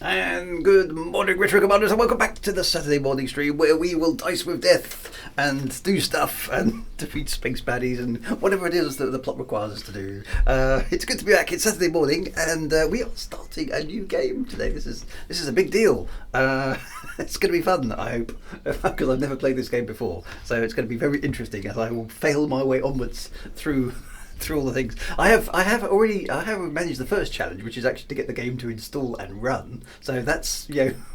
And good morning, Retro Commanders, and welcome back to the Saturday morning stream where we will dice with death and do stuff and defeat space baddies and whatever it is that the plot requires us to do. It's good to be back. It's Saturday morning, and we are starting a new game today. This is a big deal. It's going to be fun, I hope, because I've never played this game before. So it's going to be very interesting as I will fail my way onwards through all the things. I have managed the first challenge, which is actually to get the game to install and run. So that's,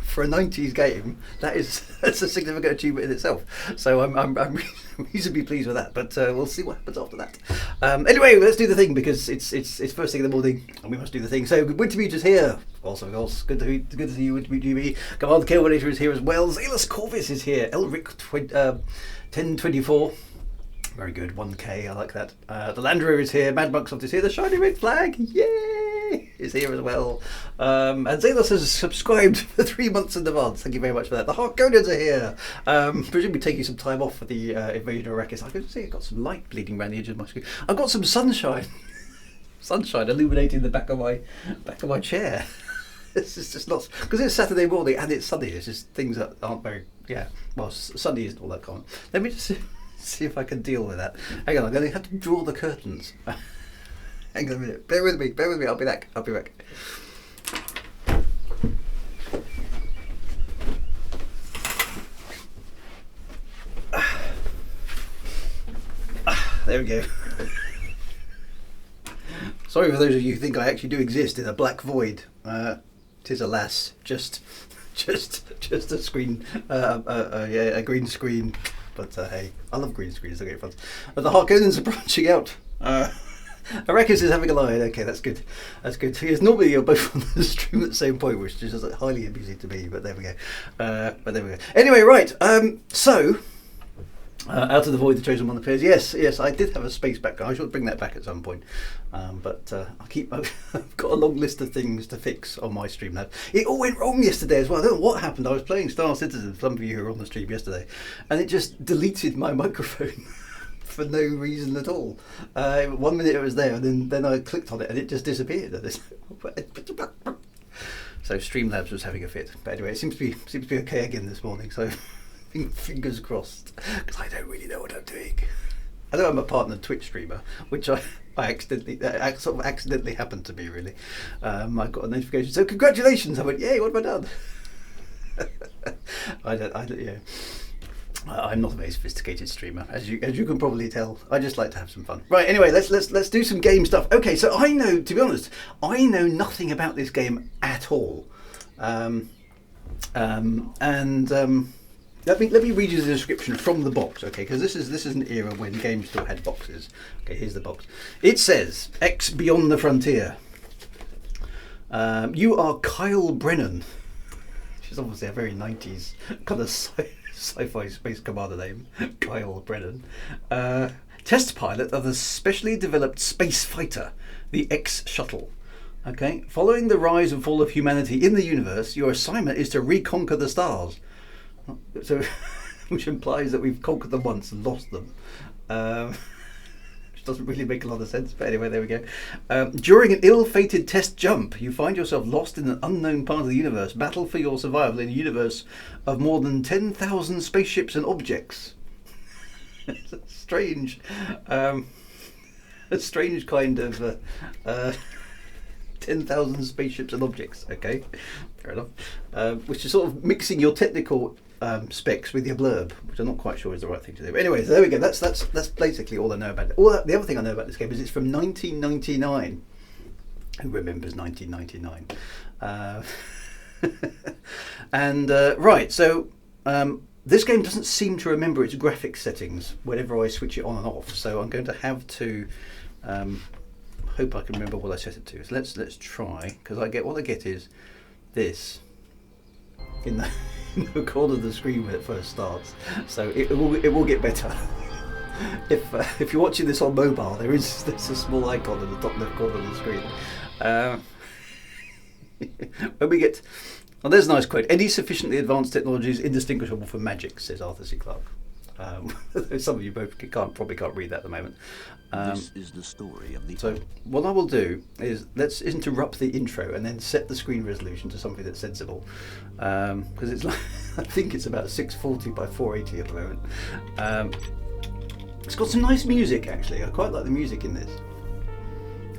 for a 90s game, that's a significant achievement in itself. So I'm reasonably pleased with that. But we'll see what happens after that. Anyway, let's do the thing, because it's first thing in the morning and we must do the thing. So Wintermute is here. Also, of course, good to see you, Wintermute GB. Command Kilminator is here as well. Zealous Corvus is here. Elric 1024. Very good, 1K, I like that. The Landreau is here, Mad Monksoft is here, the shiny red flag, yay, is here as well. And Zealous has subscribed for 3 months in advance, thank you very much for that. The Harkonians are here, presumably taking some time off for the invasion of Arrakis. I can see I've got some light bleeding around the edge of my screen. I've got some sunshine illuminating the back of my chair. This is just not, because it's Saturday morning and it's sunny, it's just things that aren't very, sunny isn't all that common. Let me just see if I can deal with that. Hang on, I'm going to have to draw the curtains. Hang on a minute. Bear with me. I'll be back. There we go. Sorry for those of you who think I actually do exist in a black void. Tis alas just a screen, a green screen. But hey, I love green screens, they're great fun. But the Harkonians are branching out. Arrakis is having a line. Okay, that's good. Because normally you're both on the stream at the same point, which is just highly amusing to me, but there we go. Anyway, right, out of the void, the chosen one appears. Yes, I did have a space background. I should bring that back at some point. But I've got a long list of things to fix on my Streamlab. It all went wrong yesterday as well. I don't know what happened. I was playing Star Citizen, some of you who were on the stream yesterday, and it just deleted my microphone for no reason at all. 1 minute it was there, and then I clicked on it, and it just disappeared. So Streamlabs was having a fit. But anyway, it seems to be okay again this morning. So fingers crossed, because I don't really know what I'm doing. I know I'm a partner Twitch streamer, which I accidentally happened to be, really. I got a notification, so congratulations. I went, yay, what have I done? I'm not a very sophisticated streamer, as you can probably tell. I just like to have some fun. Right, anyway, let's do some game stuff. Okay, so to be honest, I know nothing about this game at all. Let me read you the description from the box, okay? Because this is an era when games still had boxes. Okay, here's the box. It says, X Beyond the Frontier. You are Kyle Brennan, which is obviously a very 90s kind of sci-fi space commander name, Kyle Brennan. Test pilot of the specially developed space fighter, the X Shuttle. Okay, following the rise and fall of humanity in the universe, your assignment is to reconquer the stars. So, which implies that we've conquered them once and lost them, which doesn't really make a lot of sense. But anyway, there we go. During an ill-fated test jump, you find yourself lost in an unknown part of the universe. Battle for your survival in a universe of more than 10,000 spaceships and objects. It's a strange kind of 10,000 spaceships and objects. Okay, fair enough. Which is sort of mixing your technical specs with your blurb, which I'm not quite sure is the right thing to do. But anyway, so there we go. That's basically all I know about it. The other thing I know about this game is it's from 1999. Who remembers 1999? Right, so this game doesn't seem to remember its graphics settings whenever I switch it on and off. So I'm going to have to hope I can remember what I set it to. So let's try, because what I get is this in the corner of the screen when it first starts. So it will get better. If you're watching this on mobile, there's a small icon in the top left corner of the screen. When we get, there's a nice quote. Any sufficiently advanced technology is indistinguishable from magic, says Arthur C. Clarke. Some of you both probably can't read that at the moment. This is the story of the. So what I will do is let's interrupt the intro and then set the screen resolution to something that's sensible, because it's like I think it's about 640 by 480 at the moment. It's got some nice music actually. I quite like the music in this.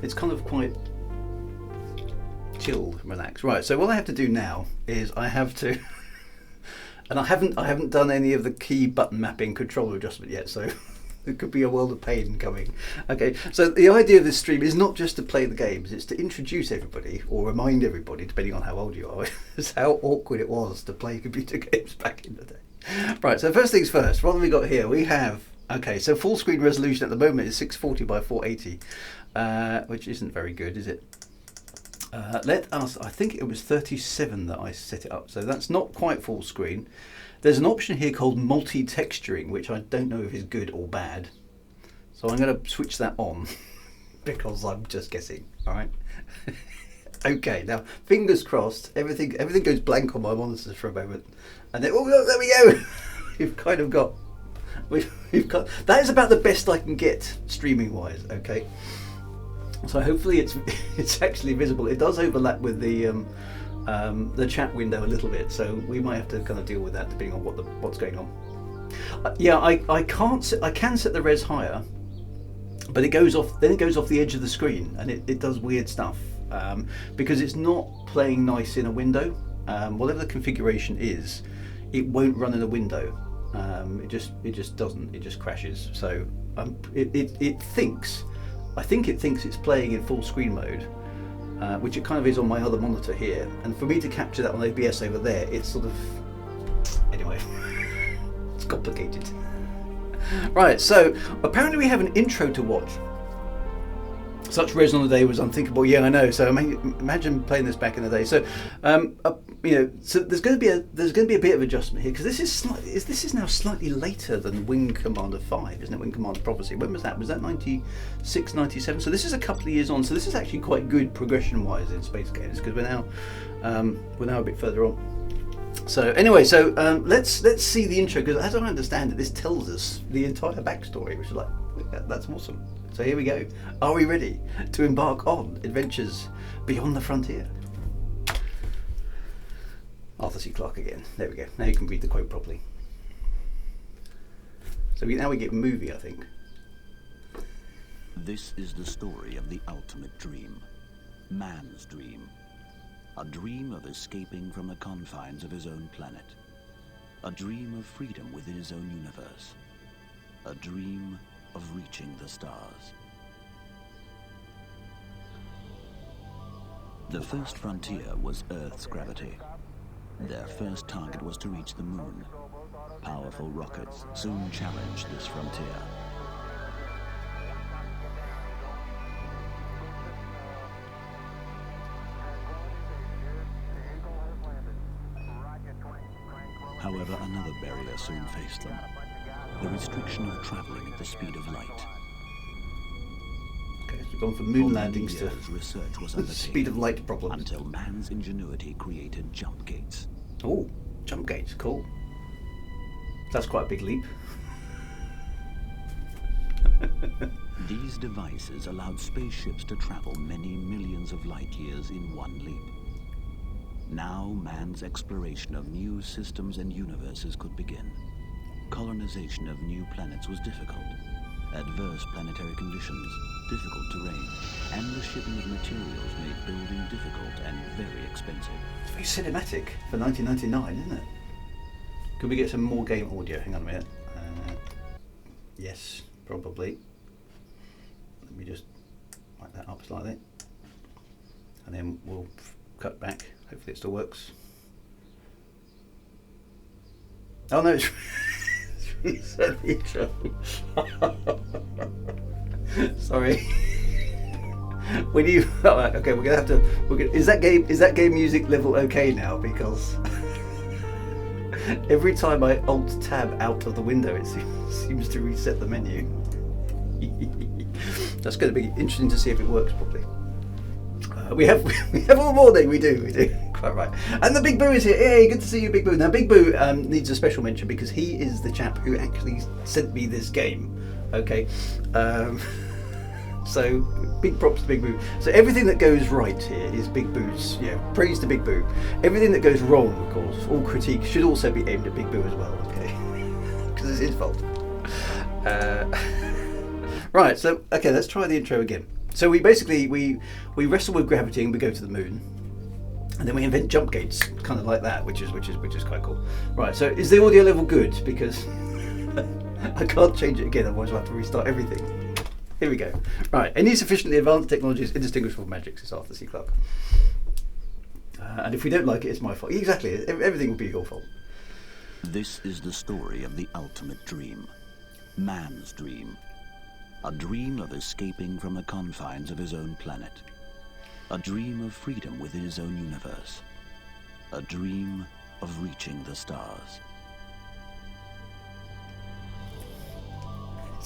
It's kind of quite chilled and relaxed. Right. So what I have to do now is I have to, and I haven't done any of the key button mapping controller adjustment yet. So. It could be a world of pain coming. Okay, so the idea of this stream is not just to play the games, it's to introduce everybody, or remind everybody, depending on how old you are, is how awkward it was to play computer games back in the day. Right, so first things first, what have we got here? We have, okay, so full screen resolution at the moment is 640 by 480, which isn't very good, is it? Let us, I think it was 37 that I set it up, so that's not quite full screen. There's an option here called multi-texturing, which I don't know if is good or bad. So I'm going to switch that on because I'm just guessing. All right. Okay. Now, fingers crossed. Everything goes blank on my monitors for a moment, and then there we go. We've kind of got. We've got. That is about the best I can get streaming wise. Okay. So hopefully it's actually visible. It does overlap with the chat window a little bit, so we might have to kind of deal with that depending on what's going on. Yeah, I can set the res higher, but it goes off the edge of the screen, and it does weird stuff because it's not playing nice in a window. Whatever the configuration is, it won't run in a window. It just doesn't. It just crashes. So it thinks. I think it thinks it's playing in full screen mode. Which it kind of is on my other monitor here, and for me to capture that on OBS over there, it's sort of, anyway, it's complicated. Right, so apparently we have an intro to watch. Such res on the day was unthinkable. Yeah, I know. So I mean, imagine playing this back in the day. So, so there's going to be a bit of adjustment here because this is now slightly later than Wing Commander 5, isn't it? Wing Commander Prophecy. When was that? Was that 96, 97? So this is a couple of years on. So this is actually quite good progression-wise in space games because we're now a bit further on. So anyway, let's see the intro because as I understand it, this tells us the entire backstory, which is like that's awesome. So here we go. Are we ready to embark on adventures beyond the frontier? Arthur C. Clarke again. There we go. Now you can read the quote properly. So now we get movie, I think. This is the story of the ultimate dream. Man's dream. A dream of escaping from the confines of his own planet. A dream of freedom within his own universe. A dream of reaching the stars. The first frontier was Earth's gravity. Their first target was to reach the moon. Powerful rockets soon challenged this frontier. However, another barrier soon faced them. The restriction of traveling at the speed of light. Okay, so we've gone from moon landings to research was speed of light problems. Until man's ingenuity created jump gates. Oh, jump gates, cool. That's quite a big leap. These devices allowed spaceships to travel many millions of light years in one leap. Now man's exploration of new systems and universes could begin. Colonization of new planets was difficult. Adverse planetary conditions, difficult terrain, and the shipping of materials made building difficult and very expensive. It's very cinematic for 1999, isn't it? Could we get some more game audio? Hang on a minute. Yes, probably. Let me just light that up slightly. And then we'll cut back. Hopefully it still works. Oh no, it's reset the intro. Sorry. When you okay, we're gonna have to. Is that game music level okay now? Because every time I Alt Tab out of the window, it seems to reset the menu. That's going to be interesting to see if it works properly. We have all morning. We do. Quite right. And the Big Boo is here. Hey, good to see you, Big Boo. Now, Big Boo needs a special mention because he is the chap who actually sent me this game. Okay. So big props to Big Boo. So everything that goes right here is Big Boo's. Yeah, praise to Big Boo. Everything that goes wrong, of course, all critique should also be aimed at Big Boo as well. Okay, because it's his fault. Right. So okay, let's try the intro again. So we basically we wrestle with gravity and we go to the moon. And then we invent jump gates, kind of like that, which is quite cool. Right, so is the audio level good? Because I can't change it again, otherwise I'll have to restart everything. Here we go. Right, any sufficiently advanced technology is indistinguishable from magic, says Arthur C. Clarke. And if we don't like it, it's my fault. Exactly, everything will be your fault. This is the story of the ultimate dream. Man's dream. A dream of escaping from the confines of his own planet. A dream of freedom within his own universe. A dream of reaching the stars.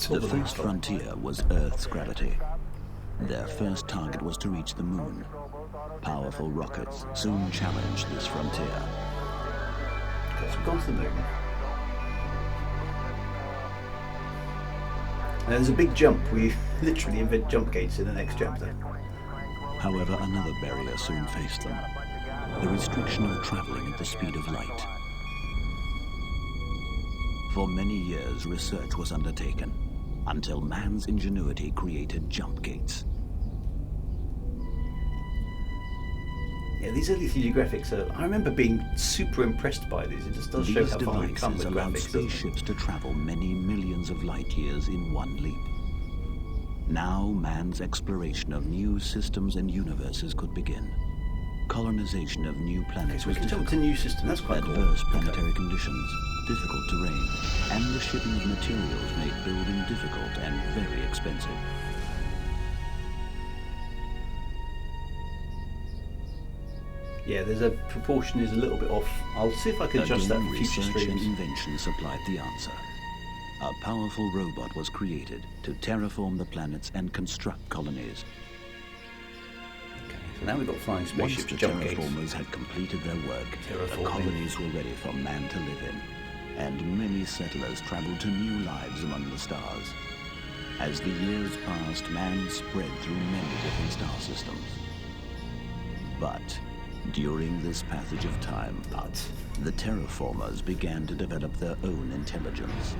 The first frontier was Earth's gravity. Their first target was to reach the moon. Powerful rockets soon challenged this frontier. Okay, so we've gone to the moon. Now there's a big jump. We literally invent jump gates in the next chapter. However, another barrier soon faced them. The restriction of traveling at the speed of light. For many years, research was undertaken, until man's ingenuity created jump gates. Yeah, these early 3D graphics I remember being super impressed by these. It just does show how far we've come with allowed graphics. Spaceships to travel many millions of light years in one leap. Now man's exploration of new systems and universes could begin. Colonization of new planets So we was can jump difficult. to new systems. That's quite cool. Adverse planetary conditions, difficult terrain, and the shipping of materials made building difficult and very expensive. Yeah, there's a proportion is a little bit off. I'll see if I can adjust that Again, for future research and streams. invention supplied the answer. A powerful robot was created to terraform the planets and construct colonies. Okay, so now we've got flying Once spaceships, the jump gates. terraformers had completed their work, the Terraforming. colonies were ready for man to live in, and many settlers traveled to new lives among the stars. As the years passed, man spread through many different star systems. But during this passage of time, the terraformers began to develop their own intelligence.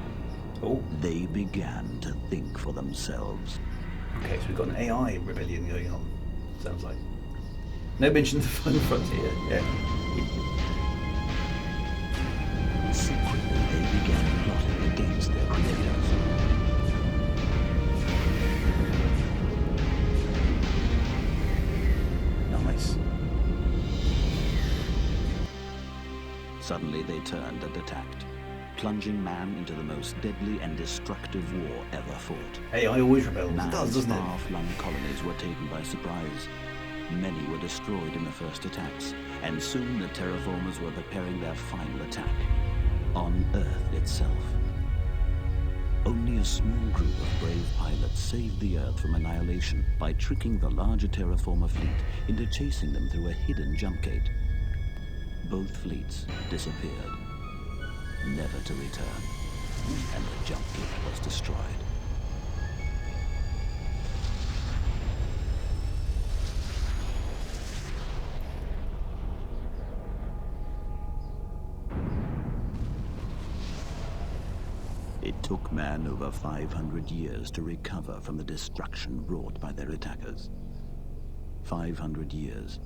Oh, They began to think for themselves. okay, so we've got an AI rebellion going on. Sounds like. No mention of the Final Frontier. Yeah. Secretly, they began plotting against their creators. Nice. Suddenly, they turned and attacked, plunging man into the most deadly and destructive war ever fought. AI always rebels. It Man's does, doesn't it? far-flung colonies were taken by surprise. Many were destroyed in the first attacks, and soon the terraformers were preparing their final attack on Earth itself. Only a small group of brave pilots saved the Earth from annihilation by tricking the larger terraformer fleet into chasing them through a hidden jump gate. Both fleets disappeared, never to return, and the jump gate was destroyed. It took man over 500 years to recover from the destruction wrought by their attackers. 500 years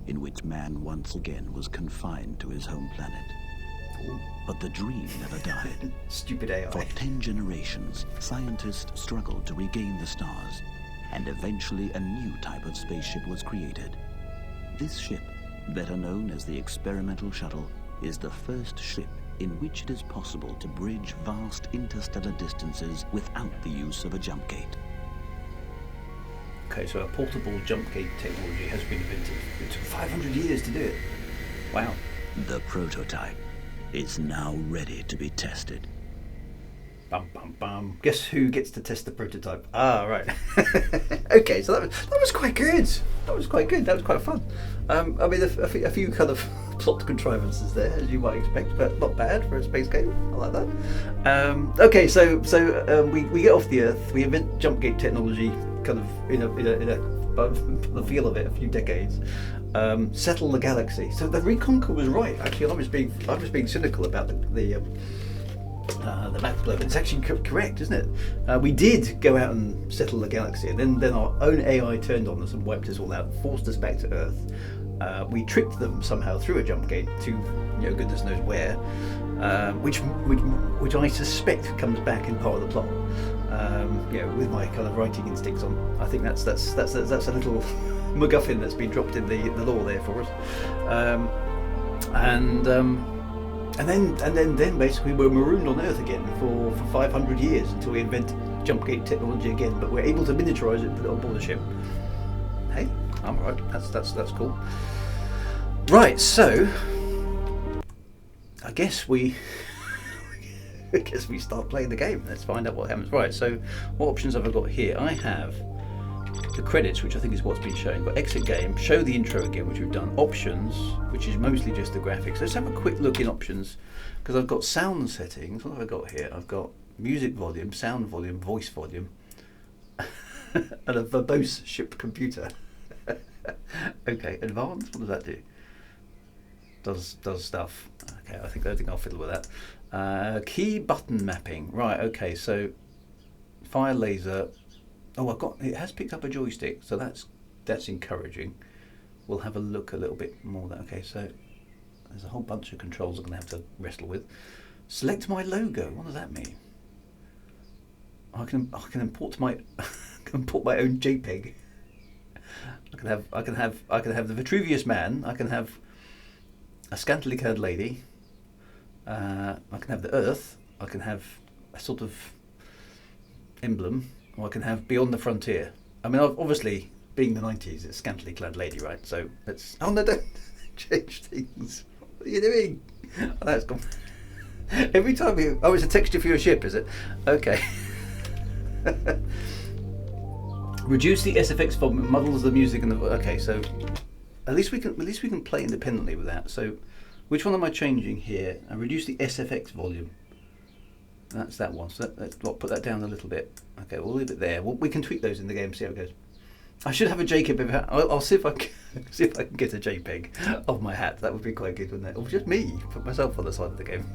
in which man once again was confined to his home planet. But the dream never died. Stupid AI. For 10 generations, scientists struggled to regain the stars, and eventually a new type of spaceship was created. This ship, better known as the Experimental Shuttle, is the first ship in which it is possible to bridge vast interstellar distances without the use of a jump gate. Okay, so a portable jump gate technology has been invented. It took 500 years to do it. Wow. The prototype is now ready to be tested. Bum, bum, bum. Guess who gets to test the prototype? Ah, right. Okay, so that was quite good. That was quite good. That was quite fun. I mean, a few kind of plot contrivances there, as you might expect, but not bad for a space game. I like that. Okay, so we get off the Earth. We invent jump gate technology. kind of in a the feel of it, a few decades. Settle the galaxy. So the Reconquer was right. Actually, I was being cynical about the map blurb. It's actually correct, isn't it? We did go out and settle the galaxy, and then our own AI turned on us and wiped us all out, forced us back to Earth. We tricked them somehow through a jump gate to, goodness knows where, which I suspect comes back in part of the plot. With my kind of writing instincts on, I think that's a little MacGuffin that's been dropped in the lore there for us. And then basically we're marooned on Earth again for 500 years until we invent jump gate technology again. But we're able to miniaturize it and put it on board a ship. Hey, I'm right. That's cool. Right, so I guess we start playing the game. Let's find out what happens. Right, so what options have I got here? I have the credits, which I think is what's been shown. Got exit game, show the intro again, which we've done. Options, which is mostly just the graphics. Let's have a quick look in options, because I've got sound settings. What have I got here? I've got music volume, sound volume, voice volume, and a verbose ship computer. Okay, advanced. What does that do? Does stuff. Okay, I think I'll fiddle with that. Key button mapping. Right. Okay. So fire laser. Oh, it has picked up a joystick, so that's encouraging. We'll have a look a little bit more. Okay. So there's a whole bunch of controls I'm going to have to wrestle with. Select my logo. What does that mean? I can import my import my own JPEG. I can have the Vitruvius man. I can have a scantily clad lady. I can have the Earth. I can have a sort of emblem, or I can have Beyond the Frontier. I mean, obviously, being the 90s, it's scantily clad lady, right? So let's. Oh no! Don't change things. What are you doing? Oh, that's gone. Every time you. Oh, it's a texture for your ship, is it? Okay. Reduce the SFX volume, muddles the music and the. Okay, so at least we can play independently with that. So, which one am I changing here? I reduce the SFX volume. That's that one. So let's put that down a little bit. Okay, we'll leave it there. We can tweak those in the game. See how it goes. I should have a JPEG. I'll see if I can get a JPEG of my hat. That would be quite good, wouldn't it? Or just me, put myself on the side of the game.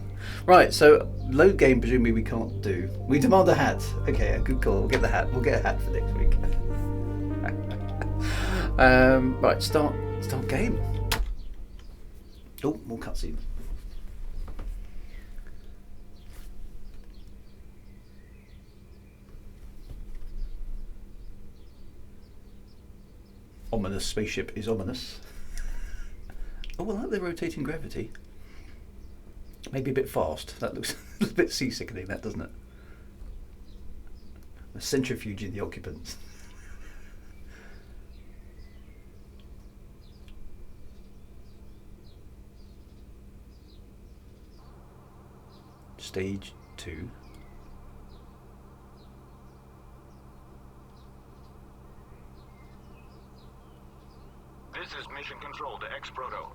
Right. So load game. Presumably we can't do. We demand a hat. Okay, a good call. We'll get the hat. We'll get a hat for next week. Right. Start game. Oh, more cutscenes. Ominous spaceship is ominous. Oh, I like the rotating gravity. Maybe a bit fast. That looks a little bit seasickening, that, doesn't it? The centrifuge in the occupants. Stage 2. This is Mission Control to X-Proto.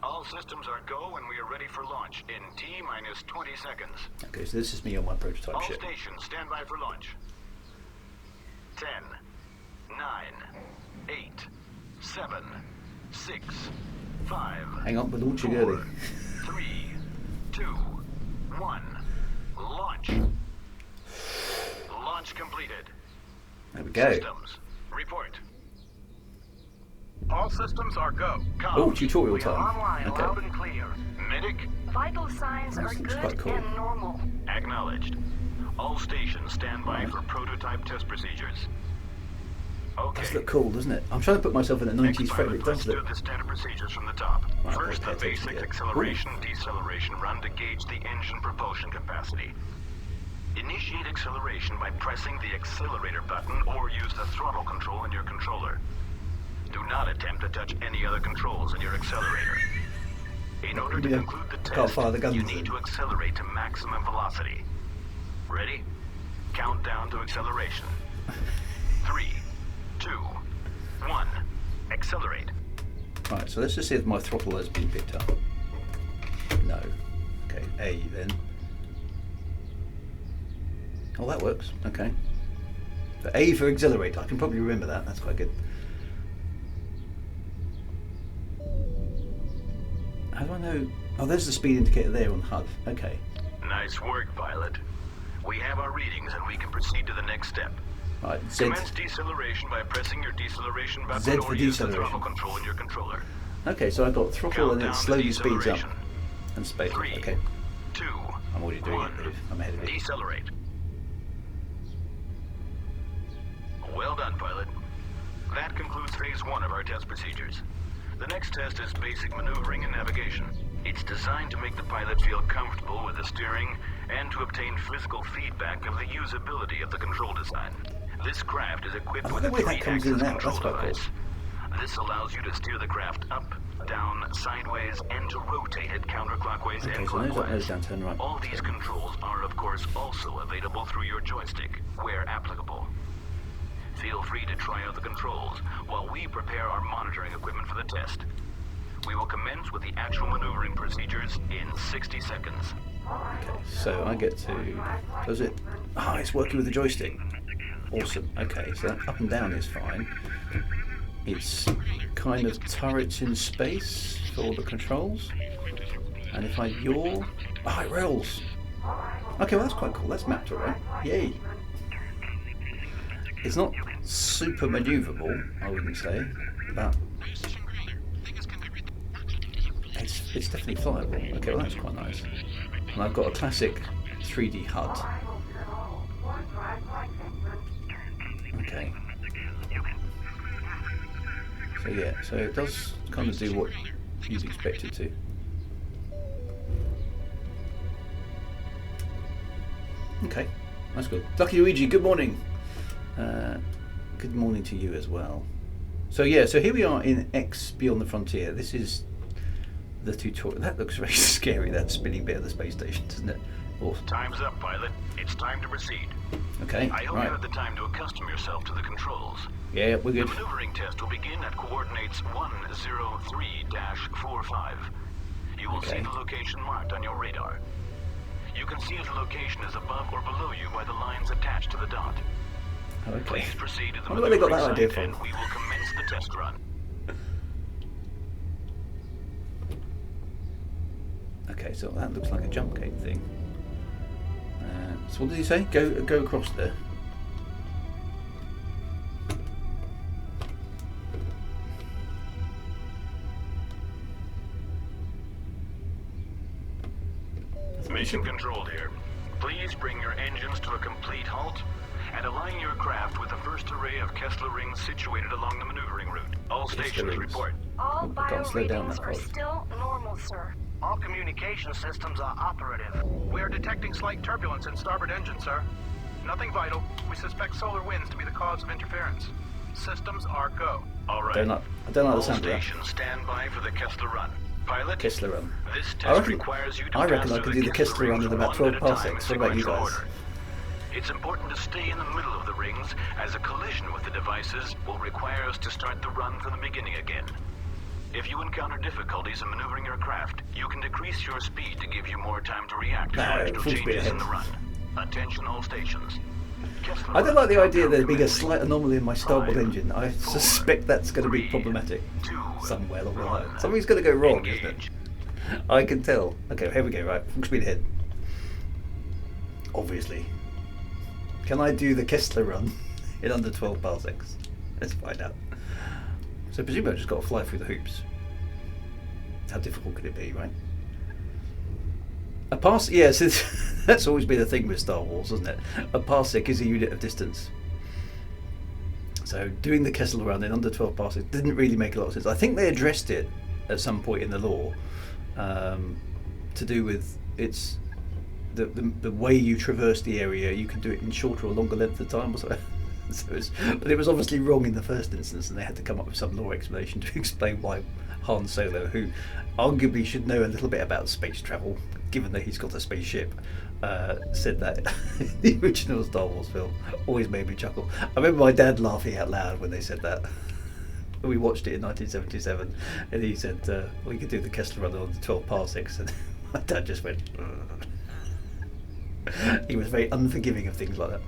All systems are go and we are ready for launch in T-minus 20 seconds. Okay, so this is me on my prototype All ship. stations stand by for launch. 10, 9, 8, 7, 6, 5. Hang on, we're launching early. 3, 2, 1. Launch. Launch completed. There we go. Systems, report. All systems are go. Oh, tutorial We are time. online, Okay. loud and clear. Medic, Vital signs are This looks good quite cool. and normal. acknowledged. All stations stand by for prototype test procedures. Okay. Does look cool, doesn't it? I'm trying to put myself in a 90s frame. It Let's does do look. the standard procedures from the top. Right, First, okay, the take it basic again. acceleration deceleration run to gauge the engine propulsion capacity. Initiate acceleration by pressing the accelerator button or use the throttle control in your controller. Do not attempt to touch any other controls in your accelerator. In order to Yeah, conclude the can't fire the test, guns you in. need to accelerate to maximum velocity. Ready? Count down to acceleration. 3, 2, 1. Accelerate. Right, so let's just see if my throttle has been picked up. No. Okay, A then. Oh, that works. Okay. So A for exhilarate. I can probably remember that. That's quite good. How do I know? Oh, there's the speed indicator there on HUD. Okay. Nice work, pilot. We have our readings and we can proceed to the next step. Right, Z. Commence deceleration by pressing your deceleration button Z or for use the deceleration. throttle control in your controller. Okay, so I've got throttle and it Countdown to slowly speeds up. deceleration. And space. 3, Okay. 2, I'm already doing 1. it. I'm ahead of it. Decelerate. Well done, pilot. That concludes phase 1 of our test procedures. The next test is basic maneuvering and navigation. It's designed to make the pilot feel comfortable with the steering and to obtain physical feedback of the usability of the control design. This craft is equipped with a the way that comes in 3-axis and out, control that's quite cool. device. This allows you to steer the craft up, down, sideways, and to rotate it counterclockwise Okay, and so nose up, clockwise. nose down, turn right. All these controls are, of course, also available through your joystick, where applicable. Feel free to try out the controls while we prepare our monitoring equipment for the test. We will commence with the actual maneuvering procedures in 60 seconds. Okay, so I get to... Does it... Ah, it's working with the joystick. Awesome. Okay, so that up and down is fine. It's kind of turrets in space for all the controls. And if I yaw... Ah, it rolls. Okay, well that's quite cool. That's mapped alright. Yay. It's not super manoeuvrable, I wouldn't say, but it's definitely flyable. Okay, well that's quite nice. And I've got a classic 3D HUD. Okay. So yeah, so it does kind of do what you'd expect it to. Okay, that's good. Lucky Luigi, good morning. Good morning to you as well. So yeah, so here we are in X Beyond the Frontier. This is the tutorial. That looks very scary, that spinning bit of the space station, doesn't it? Awesome. Time's up, pilot. It's time to proceed. Okay, I hope right. you had the time to accustom yourself to the controls. Yeah, we're good. The maneuvering test will begin at coordinates 103-45. You will Okay. see the location marked on your radar. You can see if the location is above or below you by the lines attached to the dot. Okay. Please proceed to the I wonder where they got maneuvering that idea site from. and we will commence the test run. Okay, so that looks like a jump gate thing. So what did he say? Go across there. Mission control here. Please bring your engines to a complete halt and align your craft with the first array of Kessler rings situated along the maneuvering route. All stations rings. report. All I can't bio slow down readings that are fast. still normal, sir. All communication systems are operative. We are detecting slight turbulence in starboard engine, sir. Nothing vital. We suspect solar winds to be the cause of interference. Systems are go. All right. I don't like All the sound of that. stations stand by for the Kessler run. Pilot, Kessler run. this I test reckon- requires you to I reckon pass I through could the do the Kessler run rings in about one 12 at a time parsecs. in What about you sequential guys? order. It's important to stay in the middle of the rings, as a collision with the devices will require us to start the run from the beginning again. If you encounter difficulties in maneuvering your craft, you can decrease your speed to give you more time to react to No, marginal full speed changes in ahead. the run. Attention all stations. Kessler I don't run like the idea of there countdown being a commencing. slight anomaly in my starboard 5, engine. I 4, suspect that's going to be 3, problematic 2, somewhere along the 1. line. Something's going to go wrong, isn't it? Engage. I can tell. Okay, here we go, right. Full speed ahead. Obviously. Can I do the Kessler run in under 12 parsecs? Let's find out. So presumably I've just got to fly through the hoops. How difficult could it be, right? A parsec, yes, that's always been a thing with Star Wars, isn't it? A parsec is a unit of distance. So doing the Kessler run in under 12 parsecs didn't really make a lot of sense. I think they addressed it at some point in the lore to do with its the way you traverse the area. You can do it in shorter or longer length of time or so. But it was obviously wrong in the first instance, and they had to come up with some lore explanation to explain why Han Solo, who arguably should know a little bit about space travel, given that he's got a spaceship, said that the original Star Wars film. Always made me chuckle. I remember my dad laughing out loud when they said that. We watched it in 1977, and he said, well, you could do the Kessler run on 12 parsecs, and my dad just went, ugh. He was very unforgiving of things like that.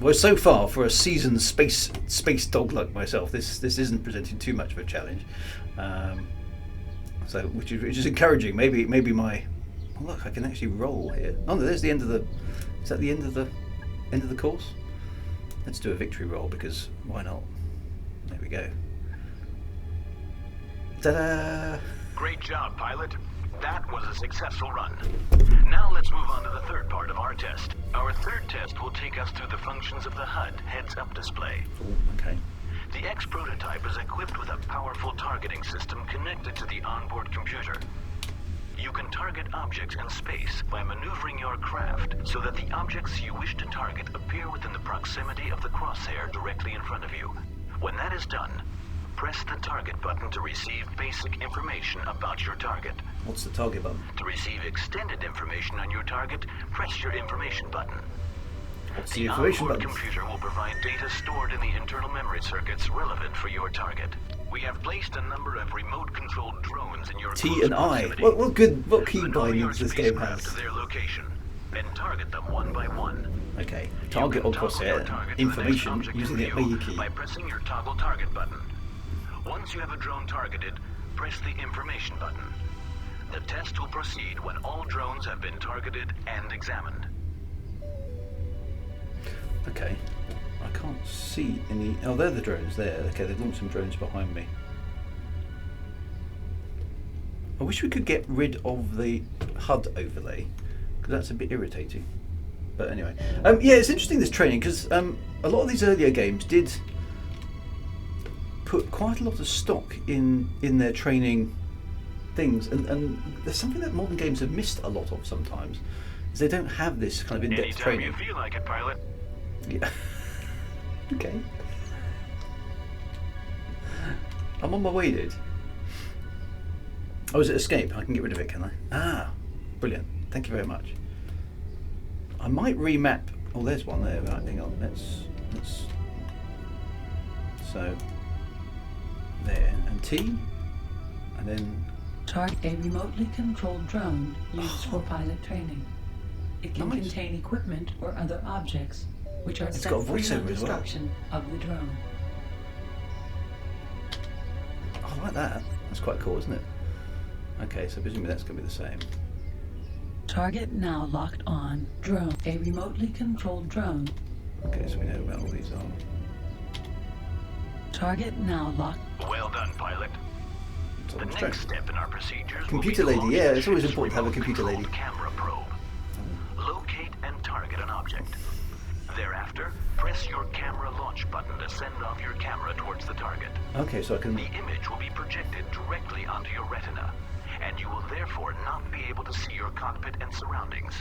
Well, so far for a seasoned space dog like myself, this isn't presenting too much of a challenge. So which is encouraging. Maybe my look, I can actually roll here. Oh, no, there's the end of the. Is that the end of the course? Let's do a victory roll because why not? There we go. Ta-da! Great job, pilot. That was a successful run. Now let's move on to the third part of our test. Our third test will take us through the functions of the HUD heads-up display. Ooh, okay. The X prototype is equipped with a powerful targeting system connected to the onboard computer. You can target objects in space by maneuvering your craft so that the objects you wish to target appear within the proximity of the crosshair directly in front of you. When that is done, press the target button to receive basic information about your target. What's the target button? To receive extended information on your target, press your information button. What's the information onboard button? Computer will provide data stored in the internal memory circuits relevant for your target. We have placed a number of remote-controlled drones in your T and I. proximity. What key Maneuver your bindings this game spacecraft has? to their location, then target them one by one. Okay. You Target can on toggle your crosshair target to the next information object in using the view A key. by pressing your toggle target button. Once you have a drone targeted, press the information button. The test will proceed when all drones have been targeted and examined. Okay. I can't see any. Oh, they're the drones there. Okay, they've launched some drones behind me. I wish we could get rid of the HUD overlay because that's a bit irritating. But anyway, yeah, it's interesting this training because a lot of these earlier games did put quite a lot of stock in their training things, and there's something that modern games have missed a lot of sometimes. Is they don't have this kind of in-depth Anytime training. you feel like it, pilot. Yeah. Okay. I'm on my way, dude. Oh, is it escape? I can get rid of it, can I? Ah, brilliant. Thank you very much. I might remap. Oh, there's one there. Right, hang on. Let's. So there and T, and then. Target a remotely controlled drone used for pilot training. It can Nice. contain equipment or other objects which are It's set got a free voiceover on as well. destruction of the drone. Oh, I like that. That's quite cool, isn't it? Okay, so presumably that's going to be the same. Target now locked on. Drone. A remotely controlled drone. Okay, so we know where all these are. Target now locked. Well done, pilot. So The let's next try. step in our procedures Computer will be to lady, launch yeah, it's always this important to have a computer lady. remote-controlled camera probe. Locate and target an object. Thereafter, press your camera launch button to send off your camera towards the target. Okay, so I can. The image will be projected directly onto your retina, and you will therefore not be able to see your cockpit and surroundings.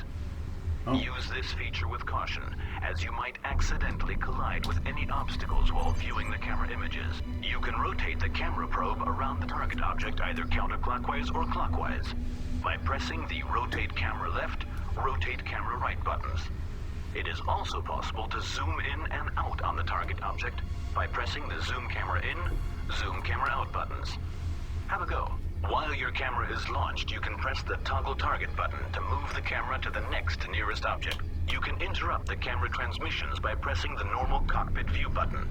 Oh. Use this feature with caution, as you might accidentally collide with any obstacles while viewing the camera images. You can rotate the camera probe around the target object either counterclockwise or clockwise by pressing the rotate camera left, rotate camera right buttons. It is also possible to zoom in and out on the target object by pressing the zoom camera in, zoom camera out buttons. Have a go. While your camera is launched, you can press the toggle target button to move the camera to the next nearest object. You can interrupt the camera transmissions by pressing the normal cockpit view button.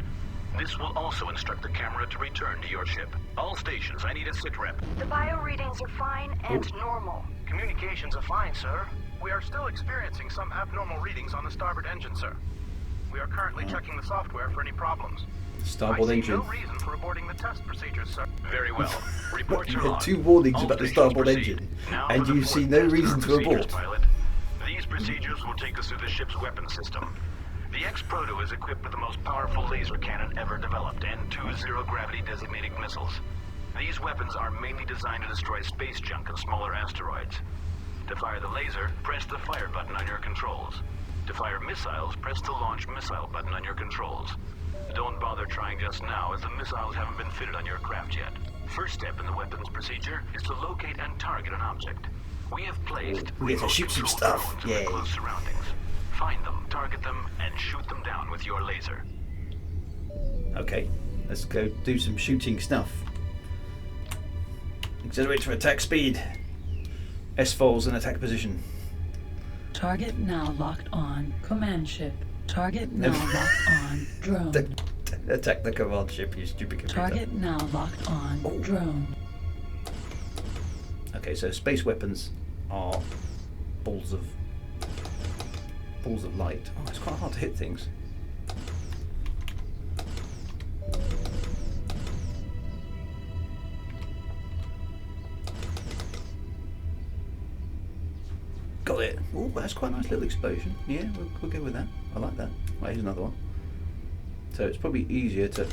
This will also instruct the camera to return to your ship. All stations, I need a sit rep. The bio readings are fine and normal. Communications are fine, sir. We are still experiencing some abnormal readings on the starboard engine, sir. We are currently checking the software for any problems. Starboard I see engine. no reason for aborting the test procedures, sir. Very well. Reports You are had on. 2 warnings All about the stations starboard proceed. engine, Now and for the you see fourth no test reason to procedures, abort. pilot. These procedures will take us through the ship's weapon system. The X-Proto is equipped with the most powerful laser cannon ever developed and 2 zero-gravity designated missiles. These weapons are mainly designed to destroy space junk and smaller asteroids. To fire the laser, press the fire button on your controls. To fire missiles, press the launch missile button on your controls. Don't bother trying just now, as the missiles haven't been fitted on your craft yet. First step in the weapons procedure is to locate and target an object. We have placed We get to shoot some remote-controlled stuff. drones in Yay. the close surroundings. Find them, target them, and shoot them down with your laser. Okay, let's go do some shooting stuff. Accelerate for attack speed. S falls in attack position. Target now locked on. Command ship. Target now locked on drone. Attack the command ship, you stupid computer. Target now locked on drone. Okay, so space weapons are balls of light. Oh, it's quite hard to hit things. Got it. Oh, that's quite a nice little explosion. Yeah, we'll go with that. I like that. Right, here's another one. So it's probably easier to...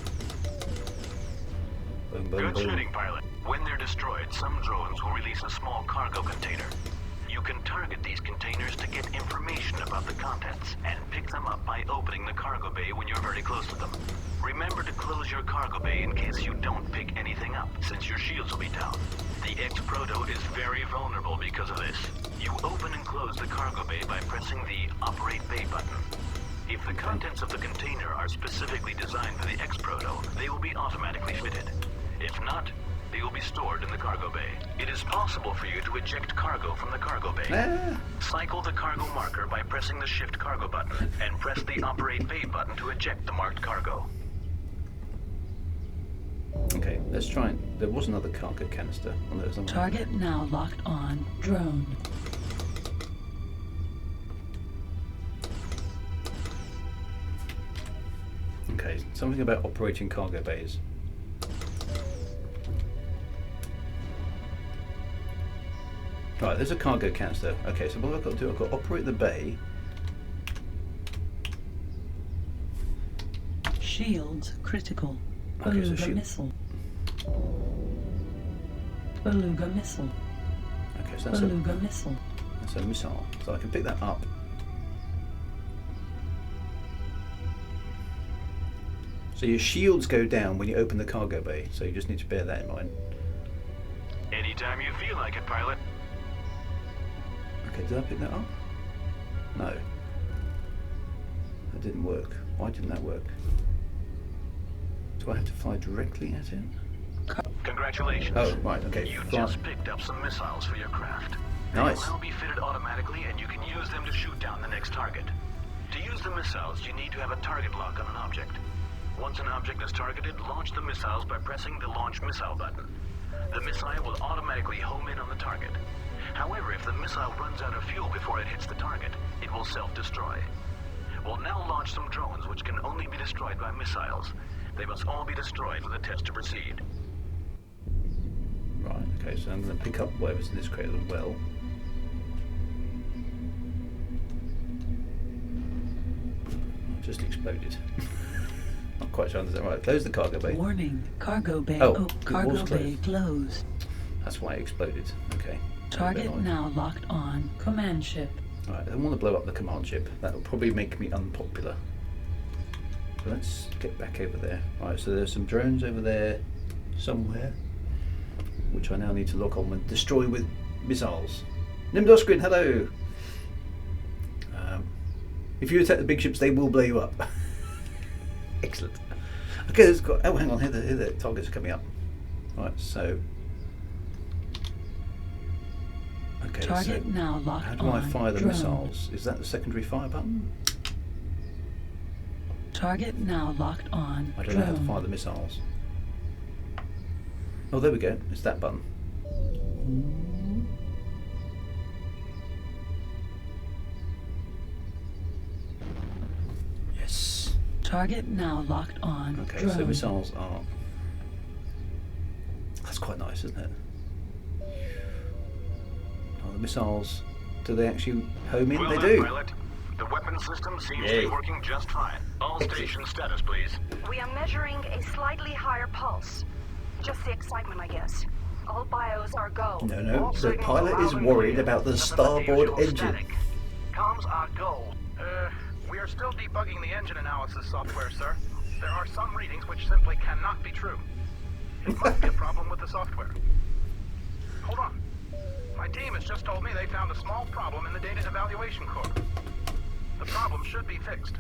Boom, boom, Good boom. shooting, pilot. When they're destroyed, some drones will release a small cargo container. You can target these containers to get information about the contents and pick them up by opening the cargo bay when you're very close to them. Remember to close your cargo bay in case you don't pick anything up, since your shields will be down. The X-Proto is very vulnerable because of this. You open and close the cargo bay by pressing the Operate Bay button. If the contents of the container are specifically designed for the X-Proto, they will be automatically fitted. If not, they will be stored in the cargo bay. It is possible for you to eject cargo from the cargo bay. Cycle the cargo marker by pressing the Shift Cargo button, and press the Operate Bay button to eject the marked cargo. Okay, let's try and... There was another cargo canister. Oh, there's another. Target now locked on drone. Okay, something about operating cargo bays. Right, there's a cargo canister. Okay, so what I've got to do, I've got to operate the bay. Shields critical. Okay, so Beluga shield. missile. Beluga missile. Okay, so that's Beluga missile. that's a missile. So I can pick that up. So your shields go down when you open the cargo bay, so you just need to bear that in mind. Anytime you feel like it, pilot. Okay, did I pick that up? No. That didn't work. Why didn't that work? Do I have to fly directly at it? Congratulations. Oh, right, okay. You fly. just picked up some missiles for your craft. Nice. They will now be fitted automatically, and you can use them to shoot down the next target. To use the missiles, you need to have a target lock on an object. Once an object is targeted, launch the missiles by pressing the Launch Missile button. The missile will automatically home in on the target. However, if the missile runs out of fuel before it hits the target, it will self-destroy. We'll now launch some drones which can only be destroyed by missiles. They must all be destroyed for the test to proceed. Right, okay, so I'm going to pick up whatever's in this crate as well. Just exploded. Not quite sure I understand. Right, close the cargo bay. Warning. Cargo bay. Oh, it cargo was bay closed. That's why it exploded. Okay. Target now locked on command ship. Right, I don't want to blow up the command ship. That will probably make me unpopular. So let's get back over there. Right, so there's some drones over there somewhere, which I now need to lock on and destroy with missiles. Nimdoskrin, hello! If you attack the big ships, they will blow you up. Excellent. Okay, let's go. Oh, hang on, here the targets are coming up. Right, so... Okay, Target so now locked how do I on fire the drone. missiles? Is that the secondary fire button? Target now locked on I don't know how to drone. fire the missiles. Oh, there we go. It's that button. Yes. Target now locked on Okay, drone. so missiles are... That's quite nice, isn't it? Oh, the missiles... Do they actually home in? Well They done, do. pilot. The weapon system seems to Yay. be working just fine. All station status, please. We are measuring a slightly higher pulse. Just the excitement, I guess. All bios are go. No, All the signals pilot loud is and worried clear. about the Nothing but starboard usual engine. static. Comms are go. We are still debugging the engine analysis software, sir. There are some readings which simply cannot be true. It must be a problem with the software. Hold on. My team has just told me they found a small problem in the data evaluation core. The problem should be fixed.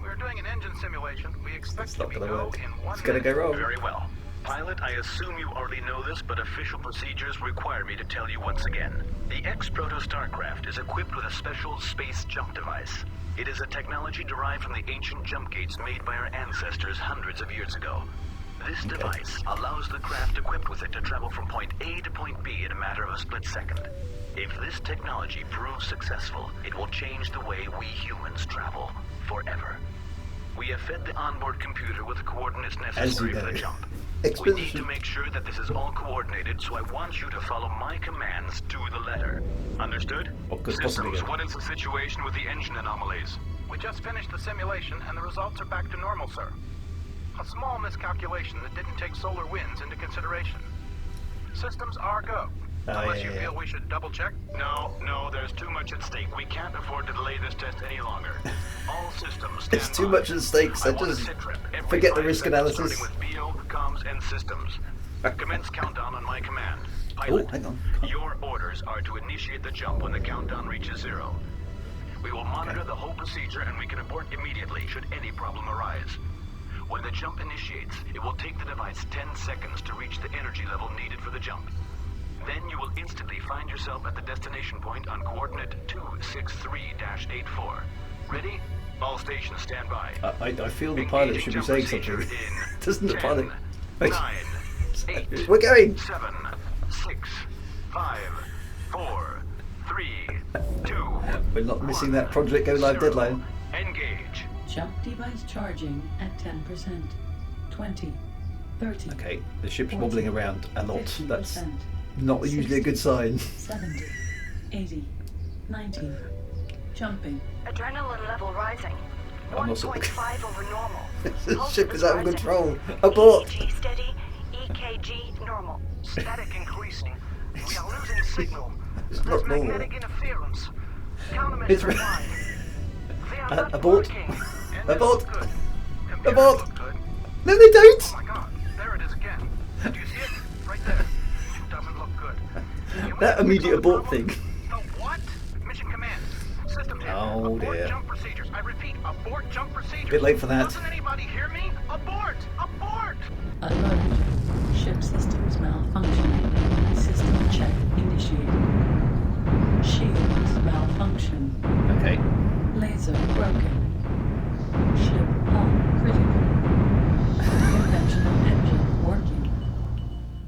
We are doing an engine simulation. We expect It's to not be gonna go work. in 1 It's gonna minute. go wrong. Very well. Pilot, I assume you already know this, but official procedures require me to tell you once again. The X-Proto Starcraft is equipped with a special space jump device. It is a technology derived from the ancient jump gates made by our ancestors hundreds of years ago. This device allows the craft equipped with it to travel from point A to point B in a matter of a split second. If this technology proves successful, it will change the way we humans travel forever. We have fed the onboard computer with the coordinates necessary for the jump. We need to make sure that this is all coordinated, so I want you to follow my commands to the letter. Understood? Systems, what is the situation with the engine anomalies? We just finished the simulation, and the results are back to normal, sir. A small miscalculation that didn't take solar winds into consideration. Systems are go. Unless you feel we should double-check? No, there's too much at stake. We can't afford to delay this test any longer. All systems stand It's too much at stake, so just forget the risk analysis. Starting with BO, comms, and systems. Commence countdown on my command. Oh, Pilot, hang on. your orders are to initiate the jump when the countdown reaches 0. We will monitor the whole procedure, and we can abort immediately should any problem arise. When the jump initiates, it will take the device 10 seconds to reach the energy level needed for the jump. Then you will instantly find yourself at the destination point on coordinate 263-84. Ready? All stations stand by. I feel the pilot should be saying something. Doesn't the pilot? 9, 8, We're going! 7, 6, 5, 4, 3, 2. We're not missing that Project Go Live deadline. Engage. Jump device charging at 10%. 20. 30. Okay, the ship's wobbling around a lot. 50%, That's not usually a good sign. 70. 80. 90. Jumping. Adrenaline level rising. I'm not 1.5 over normal. The Pulse ship is out of rising. control. Abort! EKG steady. EKG normal. Static increasing. We are losing signal. It's There's not normal. magnetic interference. Countermeasures It's are wide. They are not abort. working. Engines Abort. look good. Computers Abort. look good. No, they don't! Oh my god, there it is again. Do you see it? Right there. It doesn't look good. Can we That immediate fix the abort problem? thing. The what? Mission command. System head. Oh, abort dear. jump procedures. I repeat, abort jump procedures. Bit late for that. Doesn't anybody hear me? Abort! Abort! Alert. Ship systems malfunctioning. System check initiated. Shields malfunction. Okay. Laser broken. Ship hull critical. Conventional engine working.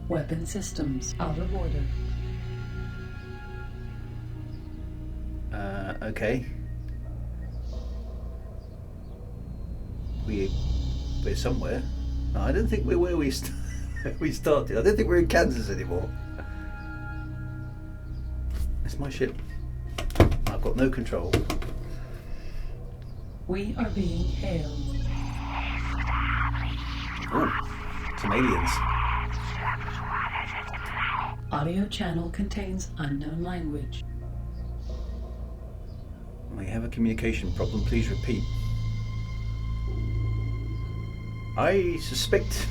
Weapon systems out of order. Okay. We're somewhere. No, I don't think we're where we started. I don't think we're in Kansas anymore. It's my ship. I've got no control. We are being hailed. Oh, some aliens. Audio channel contains unknown language. We have a communication problem. Please repeat. I suspect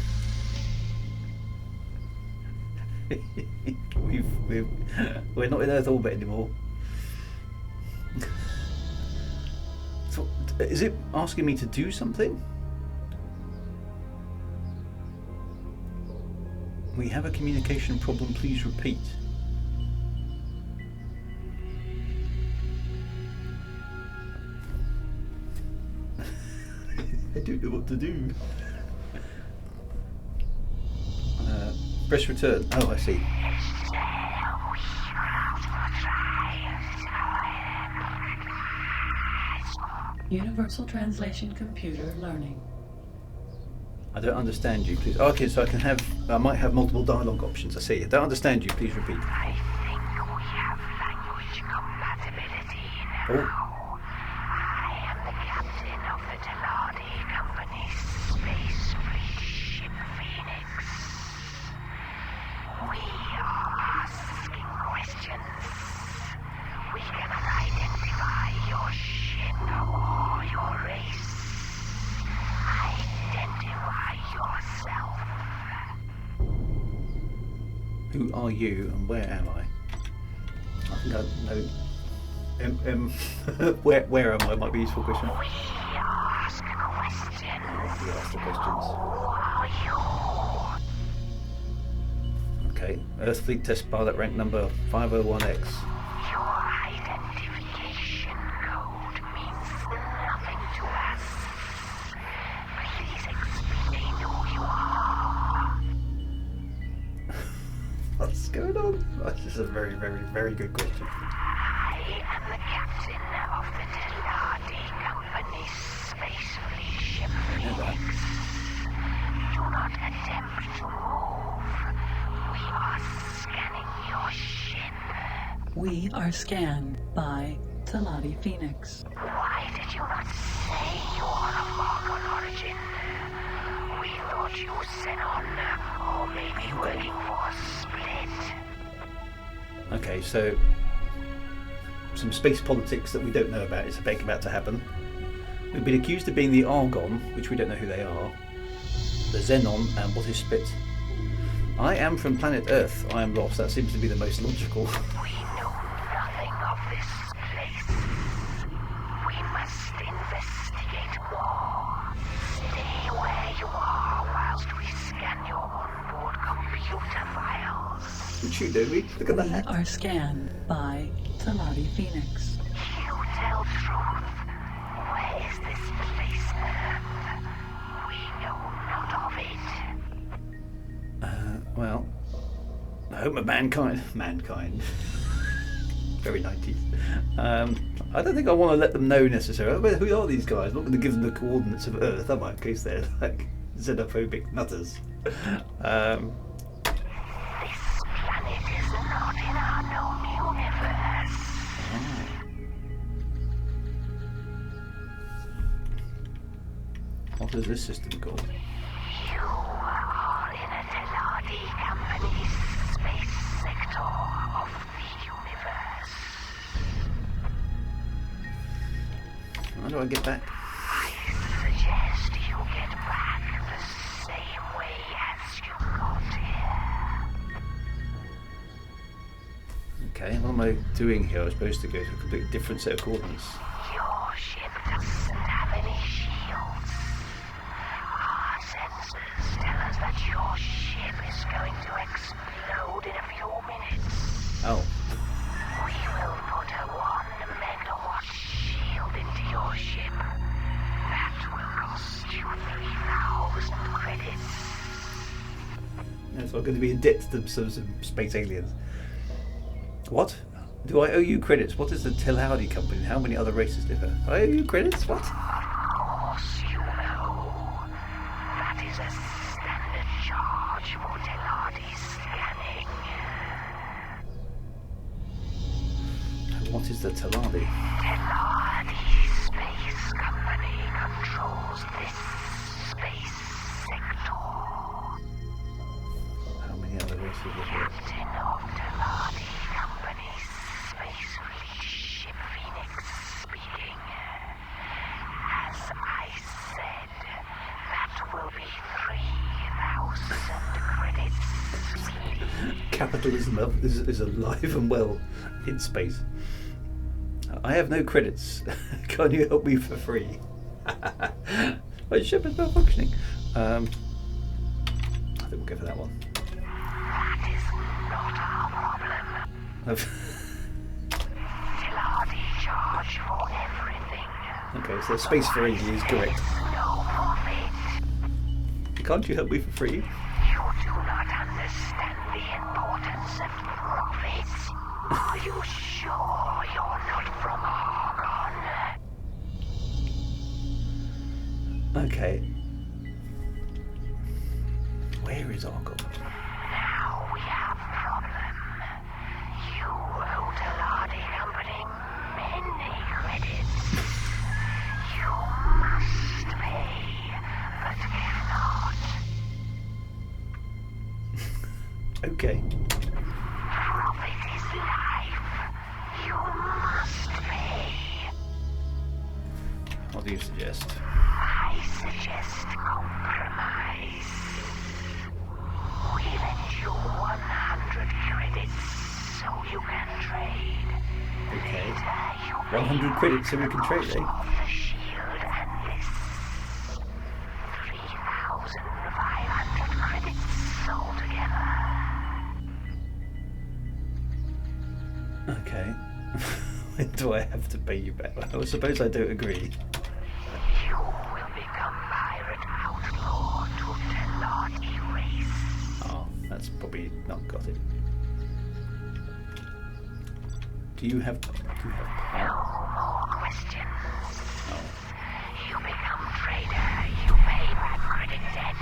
we're not in Earth orbit anymore. So, is it asking me to do something? We have a communication problem. Please repeat. I don't know what to do. Press return. Oh, I see. Universal Translation Computer Learning. I don't understand you, please. Oh, okay, so I might have multiple dialogue options. I see. I don't understand you. Please repeat. I think we have language compatibility now. Oh. I am the captain of the Teladi Company's Space Fleet ship Phoenix. We are asking questions. We cannot identify your ship or your race. Identify yourself. Who are you and where am I? I think I know. Where am I? Might be a useful question. We ask questions. We ask the questions. Who are you? Okay. Earth Fleet Test Pilot rank number 501X. Your identification code means going on? This is a very, very, very good question. I am the captain of the Teladi Company's space fleet ship Phoenix. Do not attempt to move. We are scanning your ship. We are scanned by Teladi Phoenix. Why did you not say you are of Argon origin? We thought you Xenon, or maybe working for Split. Okay, so some space politics that we don't know about is about to happen. We've been accused of being the Argon, which we don't know who they are, the Xenon, and what is Split. I am from planet Earth. I am lost. That seems to be the most logical. We know nothing of this place. We must investigate more. Stay where you are whilst we scan your onboard computer files. Which you do, we look at We that. are scanned by Teladi Phoenix. You tell truth. Where is this place, Earth? We know not of it. Well, the home of mankind. Very 90s. I don't think I want to let them know necessarily. Well, who are these guys? I'm not going to give them the coordinates of Earth, am I? In case they're like xenophobic nutters. This planet is not in our known universe. What is this system called? You are in a Teladi Company's space sector of the universe. How do I get back? I suggest you get back the same way as you got here. Okay, what am I doing here? I'm supposed to go to a completely different set of coordinates. Your ship doesn't have any shields. Our sensors tell us that your ship is going to explode in a few minutes. Oh, We will put a 1 megawatt shield into your ship. That will cost you 3,000 credits. so I'm going to be in debt to some space aliens. What? Do I owe you credits? What is the Teladi Company? How many other races differ? I owe you credits? What? Of course you know. That is a standard charge for Teladi scanning. What is the Teladi? Teladi Space Company controls this space sector. How many other races differ? Captain of Teladi Company's space fleet ship Phoenix speaking. As I said, that will be 3,000 credits. Capitalism is alive and well in space. I have no credits. Can you help me for free? My ship is malfunctioning. I think we'll go for that one. That is not our problem. Teladi charge for everything. Okay, so space for India is correct. No profit. Can't you help me for free? You do not understand the importance of profits. Are you sure you're not from Argon? Okay. Where is Argon? Now we have a problem. You owe Teladi Company many credits. You must pay, but cannot. Okay. Profit is life. You must pay. What do you suggest? I suggest compromise. We lend you 100 credits so you can trade. Okay. Later you 100 credits so we can trade, eh? of the shield and this 3,500 credits altogether. Okay. When do I have to pay you back? I suppose I don't agree. You will become pirate outlaw to Teladi race. Oh, that's probably not got it. Do you have No more questions. Oh. You become trader, you pay back credit debt.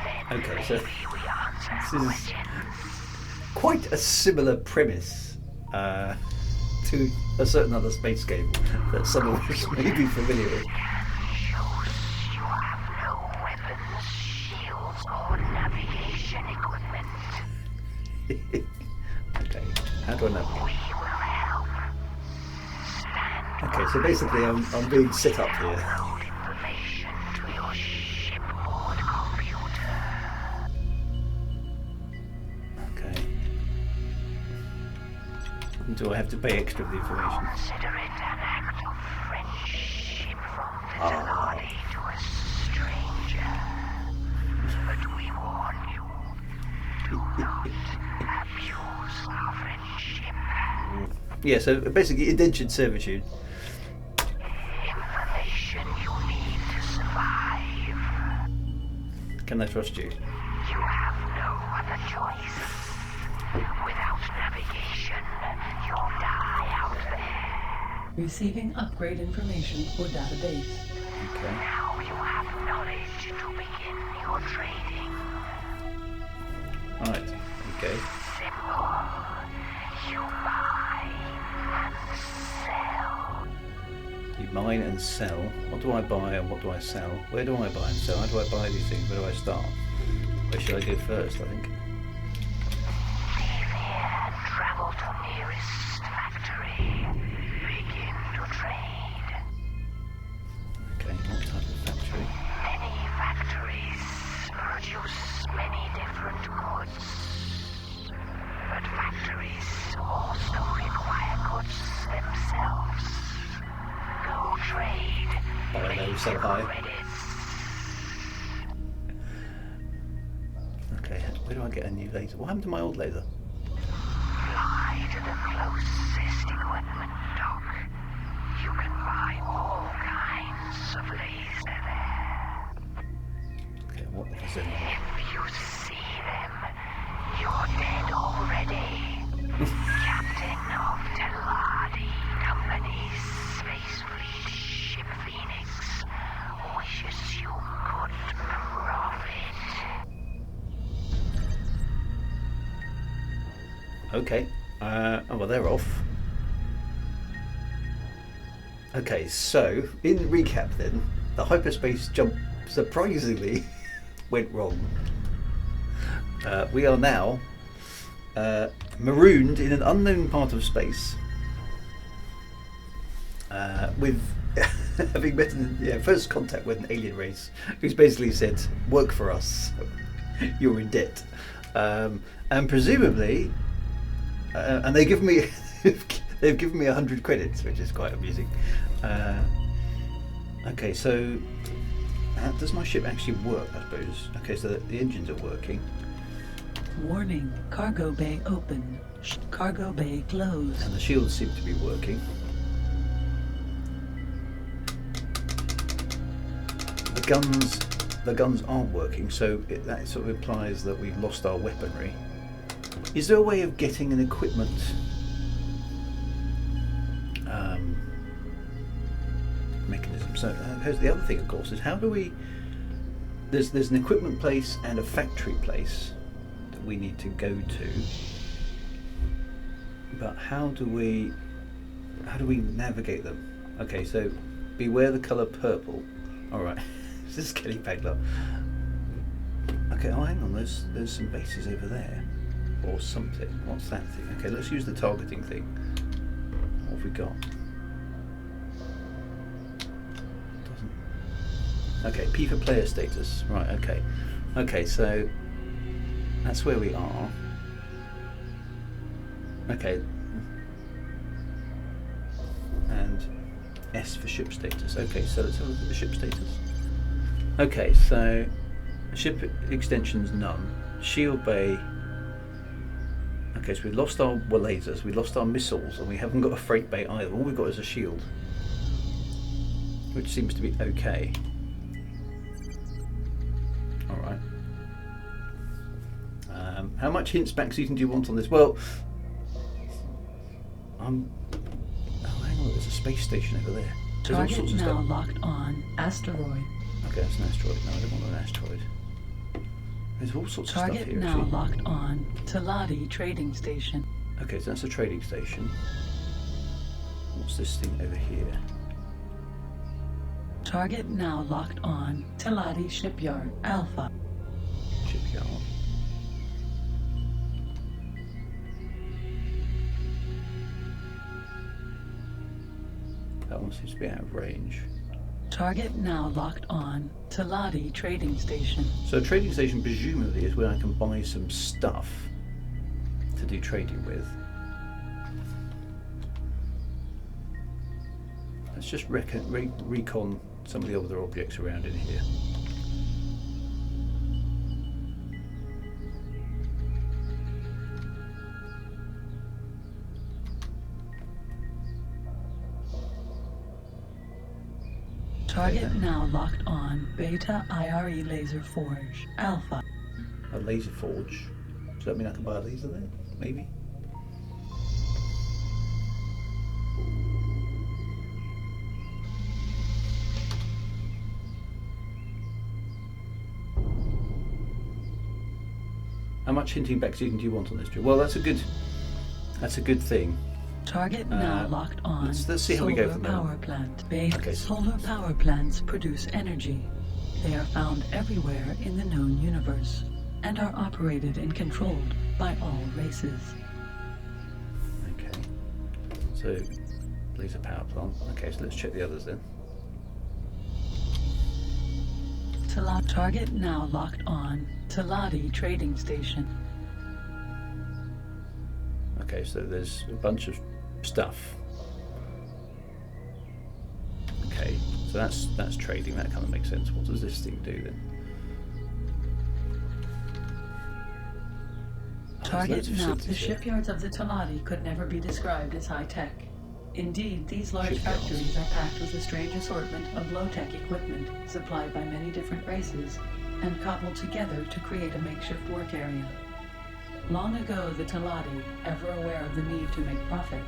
Then Okay, so maybe we answer this is questions. quite a similar premise to a certain other space game that some of us may be familiar with. You have no weapons, shields, or navigation equipment. Okay, how do I navigate? We will help. Stand Okay, so basically I'm being set up here. load information to your shipboard computer. Okay. Do I have to pay extra for the information? Consider it an act of friendship from the Tenardi to a stranger. But we warn you, do not abuse our friendship. Yeah, so basically indentured servitude. Information you need to survive. Can I trust you? You have no other choice. Without navigation, you'll die out there. Receiving upgrade information for database. Okay. Now you have knowledge to begin your trading. Alright. Okay. Simple. You buy and sell. You mine and sell. What do I buy and what do I sell? Where do I buy and sell? How do I buy these things? Where do I start? Where should I go first, I think? Leave here and travel to nearest factory. Begin to trade. Okay, what type of factory? Many factories produce many different goods. But factories also require goods themselves. Go trade. Buy low, sell high. Credits. Okay, where do I get a new laser? What happened to my old laser? Fly to the closest equipment dock. You can buy all kinds of laser there. Okay, what is it? If you see them, you're dead already. Captain of Tenardi Company's Space Fleet Ship Phoenix wishes you good profit. Okay. Oh well, they're off. Okay, so in recap then, the hyperspace jump surprisingly went wrong. We are now marooned in an unknown part of space with having met first contact with an alien race who's basically said, work for us, you're in debt. And presumably, and they've given me 100 credits, which is quite amusing. Okay, so does my ship actually work, I suppose? Okay, so the engines are working. Warning, cargo bay open. Cargo bay closed. And the shields seem to be working. The guns aren't working, so that sort of implies that we've lost our weaponry. Is there a way of getting an equipment mechanism? So here's the other thing, of course, is how do we? There's an equipment place and a factory place that we need to go to. But how do we navigate them? Okay, so beware the colour purple. All right, this is getting pegged up. Okay, oh hang on, there's some bases over there, or something. What's that thing? Okay, let's use the targeting thing. What have we got? Doesn't. Okay, P for player status. Right. Okay. Okay, so that's where we are. Okay. And S for ship status. Okay, so let's have a look at the ship status. Okay, so ship extensions none. Shield bay. Okay, so we lost our lasers, we lost our missiles, and we haven't got a freight bay either. All we've got is a shield, which seems to be okay. All right. How much hints back season do you want on this? Well, Oh, hang on, there's a space station over there. There's all Target sorts of now stuff. locked on asteroid. Okay, that's an asteroid. No, I don't want an asteroid. There's all sorts of stuff Target here, now actually. locked on Taladi trading station. Okay, so that's a trading station. What's this thing over here? Target now locked on Taladi shipyard Alpha. Shipyard. That one seems to be out of range. Target now locked on Taladi trading station. So a trading station presumably is where I can buy some stuff to do trading with. Let's just recon some of the other objects around in here. Target now locked on Beta IRE laser forge Alpha. A laser forge. Does that mean I can buy a laser there? Maybe? How much hinting back do you want on this? Well, that's a good thing. Target now locked on let's see how we go solar from there. power plant. Beta Okay. solar power plants produce energy. They are found everywhere in the known universe and are operated and controlled by all races. Okay. So, laser power plant. Okay, so let's check the others then. Target now locked on Taladi trading station. Okay, so there's a bunch of stuff. Okay, so that's trading. That kind of makes sense. What does this thing do then? Target now. The shipyards of the Taladi could never be described as high-tech. Indeed, these large factories are packed with a strange assortment of low-tech equipment supplied by many different races and cobbled together to create a makeshift work area. Long ago, the Taladi, ever aware of the need to make profit,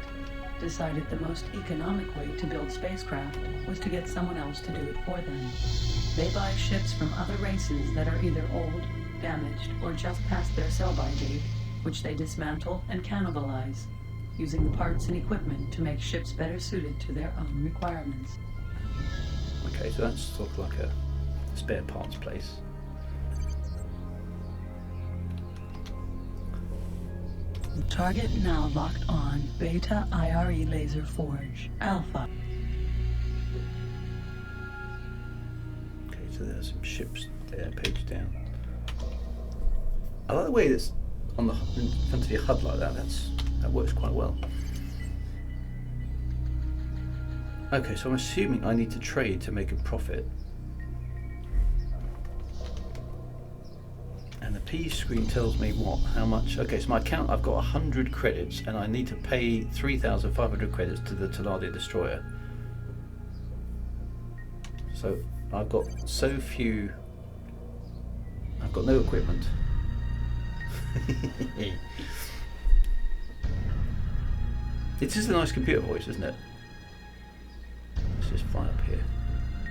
decided the most economic way to build spacecraft was to get someone else to do it for them. They buy ships from other races that are either old, damaged, or just past their sell-by date, which they dismantle and cannibalize, using the parts and equipment to make ships better suited to their own requirements. Okay, so that's sort of like a spare parts place. Target now locked on Beta IRE laser forge Alpha. Okay, so there's some ships there, page down. I like the way that's on the in front of your HUD like that. That works quite well. Okay, so I'm assuming I need to trade to make a profit. And the P screen tells me what? How much? Okay, so my account, I've got 100 credits and I need to pay 3,500 credits to the Taladi destroyer. So I've got so few. I've got no equipment. It is a nice computer voice, isn't it? Let's just fly up here.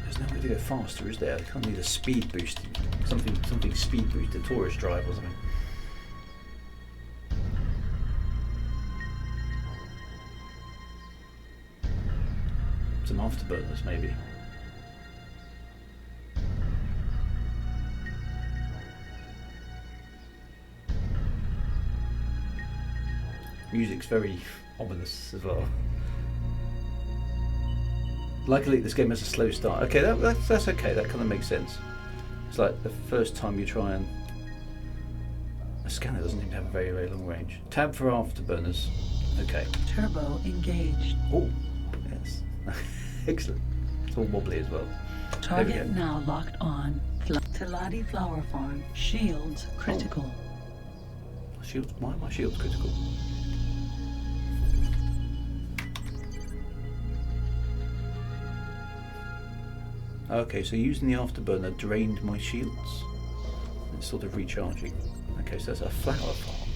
There's no way to go faster, is there? I can't need a speed boost. Something speed boosted, tourist drive or something. Some afterburners, maybe. Music's very ominous as well. Luckily this game has a slow start. Okay, that's okay, that kind of makes sense. It's like the first time you try and... A scanner doesn't seem to have a very, very long range. Tab for afterburners. Okay. Turbo engaged. Oh, yes. Excellent. It's all wobbly as well. Target now locked on Taladi Flower Farm. Shields critical. Shields? Why are my shields critical? Okay, so using the afterburner drained my shields. It's sort of recharging. Okay, so that's a flower farm.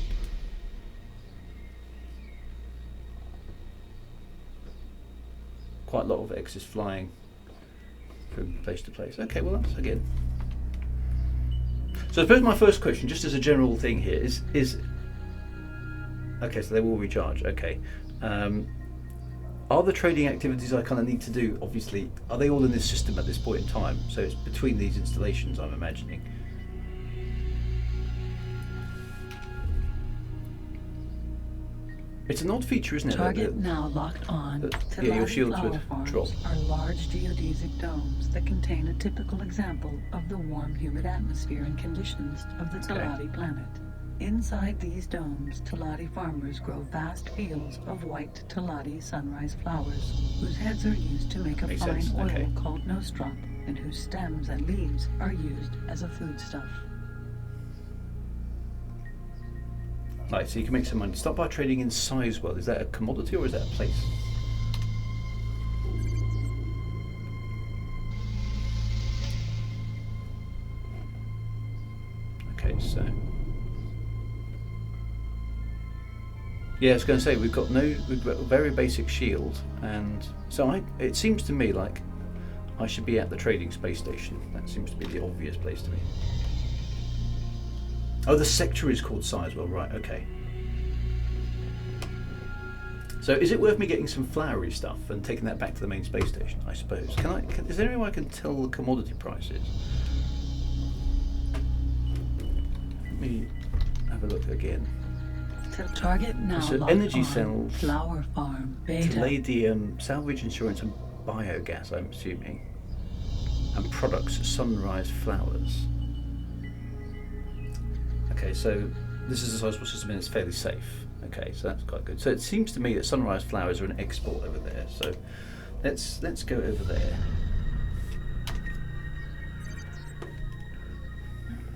quite a lot of X is flying from place to place. Okay, well that's again. So I suppose my first question, just as a general thing here, is okay, so they will recharge. Okay. Are the trading activities I kind of need to do, obviously, are they all in this system at this point in time? So it's between these installations, I'm imagining. It's an odd feature, isn't it? Target now locked on. Yeah, your Talati shields flower would farms drop. are large geodesic domes that contain a typical example of the warm, humid atmosphere and conditions of the Talati planet. Inside these domes, Talati farmers grow vast fields of white Talati sunrise flowers, whose heads are used to make a Makes fine sense, oil okay. called nostrop, and whose stems and leaves are used as a foodstuff. Right, so you can make some money. Start by trading in Sizewell. Is that a commodity or is that a place? Okay, so yeah, I was going to say we've got a very basic shield, and so it seems to me like I should be at the trading space station. That seems to be the obvious place to me. Oh, the sector is called Sizewell, right? Okay. So, is it worth me getting some flowery stuff and taking that back to the main space station? I suppose. Is there any way I can tell the commodity prices? Let me have a look again. Target now So locked energy on. cells, Flower farm beta. palladium, salvage insurance, and biogas. I'm assuming, and products, sunrise flowers. Okay, so this is a sizable system and it's fairly safe. Okay, so that's quite good. So it seems to me that sunrise flowers are an export over there. So let's go over there.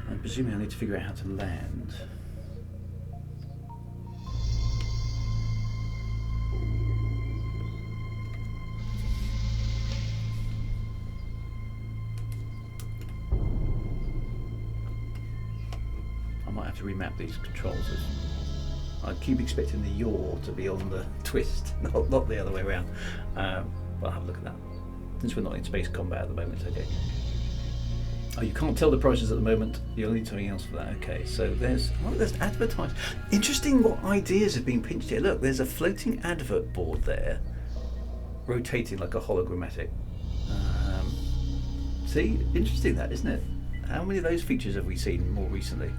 I'm presuming I need to figure out how to land. I might have to remap these controls. I keep expecting the yaw to be on the twist, not the other way around. But I'll have a look at that. Since we're not in space combat at the moment, okay. Oh, you can't tell the prices at the moment. You'll need something else for that. Okay, so there's advertising. Interesting what ideas have been pinched here. Look, there's a floating advert board there, rotating like a hologrammatic. See, interesting that, isn't it? How many of those features have we seen more recently?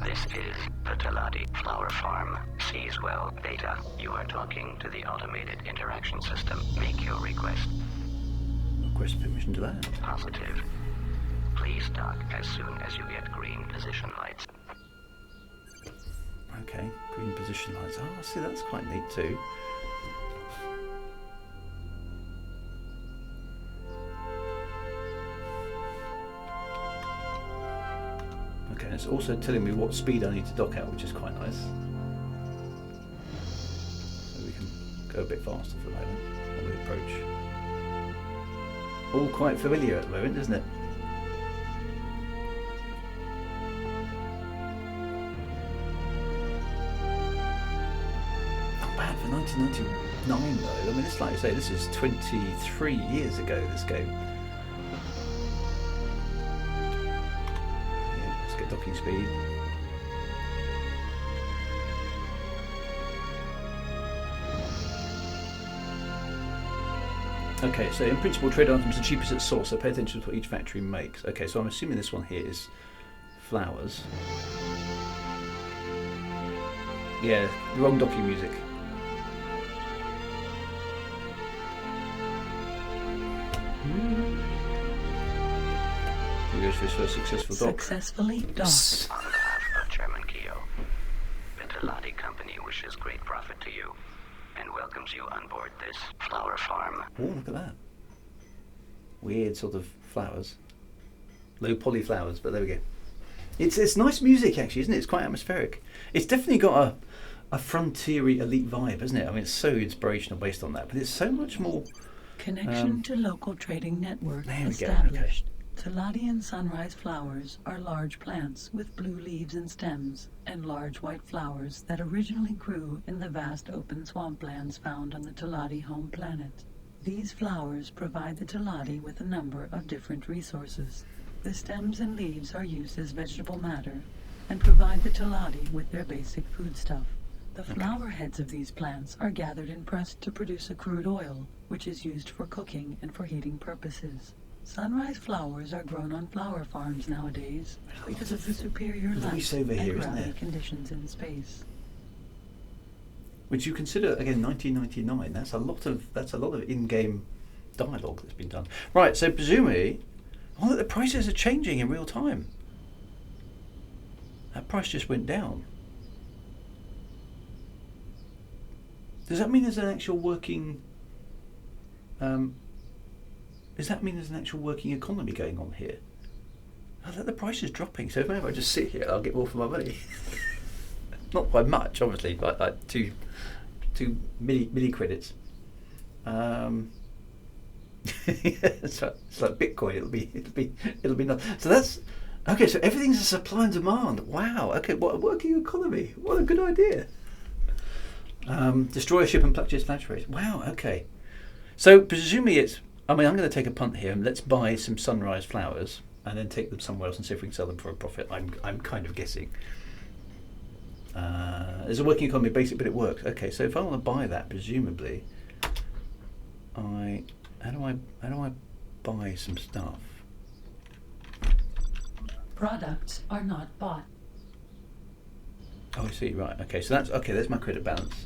This is the Talati Flower Farm. Sizewell Beta. You are talking to the automated interaction system. Make your request. Request permission to that. Positive. Please dock as soon as you get green position lights. Okay, green position lights. Oh, see, that's quite neat too. Okay, it's also telling me what speed I need to dock at, which is quite nice. So we can go a bit faster for the moment on the approach. All quite familiar at the moment, isn't it? Not bad for 1999 though. I mean, it's like I say, this is 23 years ago, this game. Docking speed. Okay, so in principle, trade items are cheapest at source, so pay attention to what each factory makes. Okay, so I'm assuming this one here is flowers. Yeah, the wrong docking music. He goes for his first successful dock. Successfully docked. On behalf of Chairman Keogh, the Talati Company wishes great profit to you and welcomes you on board this flower farm. Oh, look at that. Weird sort of flowers. Low poly flowers, but there we go. It's nice music actually, isn't it? It's quite atmospheric. It's definitely got a frontiery elite vibe, isn't it? I mean, it's so inspirational based on that, but it's so much more... Connection to local trading network There we go, established. Teladian sunrise flowers are large plants with blue leaves and stems, and large white flowers that originally grew in the vast open swamplands found on the Teladi home planet. These flowers provide the Teladi with a number of different resources. The stems and leaves are used as vegetable matter and provide the Teladi with their basic foodstuff. The flower heads of these plants are gathered and pressed to produce a crude oil, which is used for cooking and for heating purposes. Sunrise flowers are grown on flower farms nowadays because of the superior light over and here, isn't gravity there? conditions in space. Which you consider, again, 1999. That's a lot of in-game dialogue that's been done. Right, so presumably, the prices are changing in real time. That price just went down. Does that mean there's an actual working? Does that mean there's an actual working economy going on here? The price is dropping, so maybe I just sit here, I'll get more for my money. Not by much, obviously, but like two milli credits. It's like Bitcoin. It'll be not. So that's okay. So everything's a supply and demand. Wow. Okay. What a working economy. What a good idea. Destroy a ship and pluck its flash. Wow. Okay. So presumably it's. I mean, I'm going to take a punt here and let's buy some sunrise flowers and then take them somewhere else and see if we can sell them for a profit. I'm kind of guessing. There's a working economy basic, but it works. Okay, so if I want to buy that, presumably, how do I buy some stuff? Products are not bought. Oh, I see. Right. Okay, so that's okay. There's my credit balance.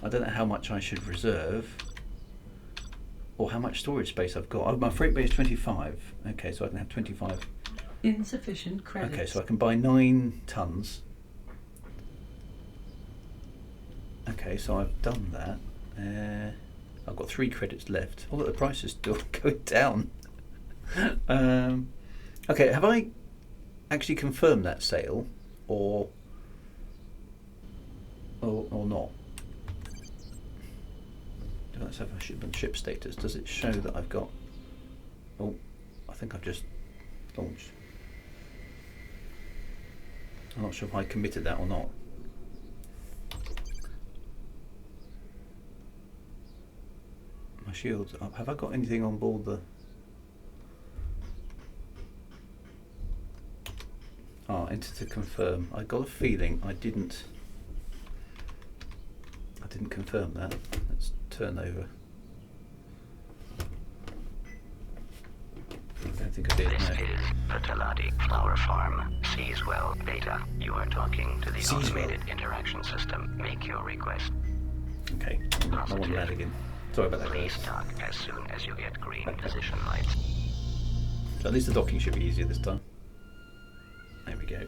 I don't know how much I should reserve, or how much storage space I've got. Oh, my freight bay is 25. Okay, so I can have 25. Insufficient credits. Okay, so I can buy 9 tons. Okay, so I've done that. I've got 3 credits left. Although the price is still going down. Okay, have I actually confirmed that sale, or not? Let's have a ship status. Does it show that I've got? Oh, I think I've just launched. I'm not sure if I committed that or not. My shield's up. Have I got anything on board the? Enter to confirm. I got a feeling I didn't confirm that. Let's turn over. I don't think I did. This No. is the Teladi Flower Farm. Seaswell Beta. You are talking to the Seaswell. automated interaction system. Make your request. Okay, I want that again. Sorry about that, Please guys. dock as soon as you get green position lights. So at least the docking should be easier this time. There we go.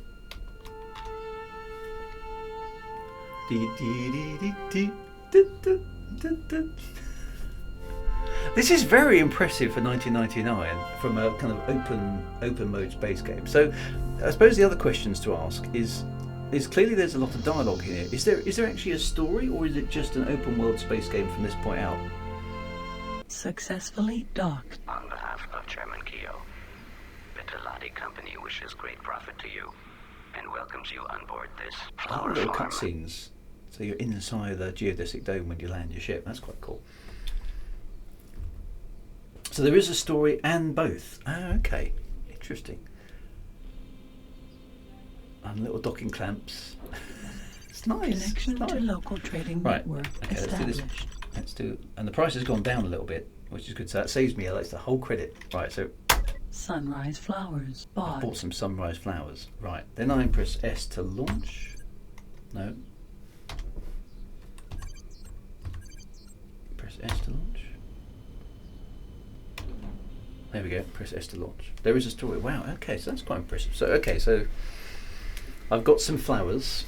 This is very impressive for 1999 from a kind of open mode space game. So I suppose the other questions to ask is clearly there's a lot of dialogue here. Is there actually a story, or is it just an open world space game from this point out? Successfully docked. On behalf of Chairman Keogh, the Teladi Company wishes great profit to you and welcomes you on board this flower Little farm. cutscenes. So you're inside the geodesic dome when you land your ship. That's quite cool. So there is a story and both. Ah, okay. Interesting. And little docking clamps. It's nice. Connection It's nice. to local trading Right. network Okay, let's do this. established. Let's do. And the price has gone down a little bit, which is good. So that saves me. That's the whole credit. Right. So Sunrise flowers I bought. bought some sunrise flowers. Right. Then I press S to launch. No. Press S to launch. There we go. Press S to launch. There is a story. Wow. Okay. So that's quite impressive. So okay. So I've got some flowers.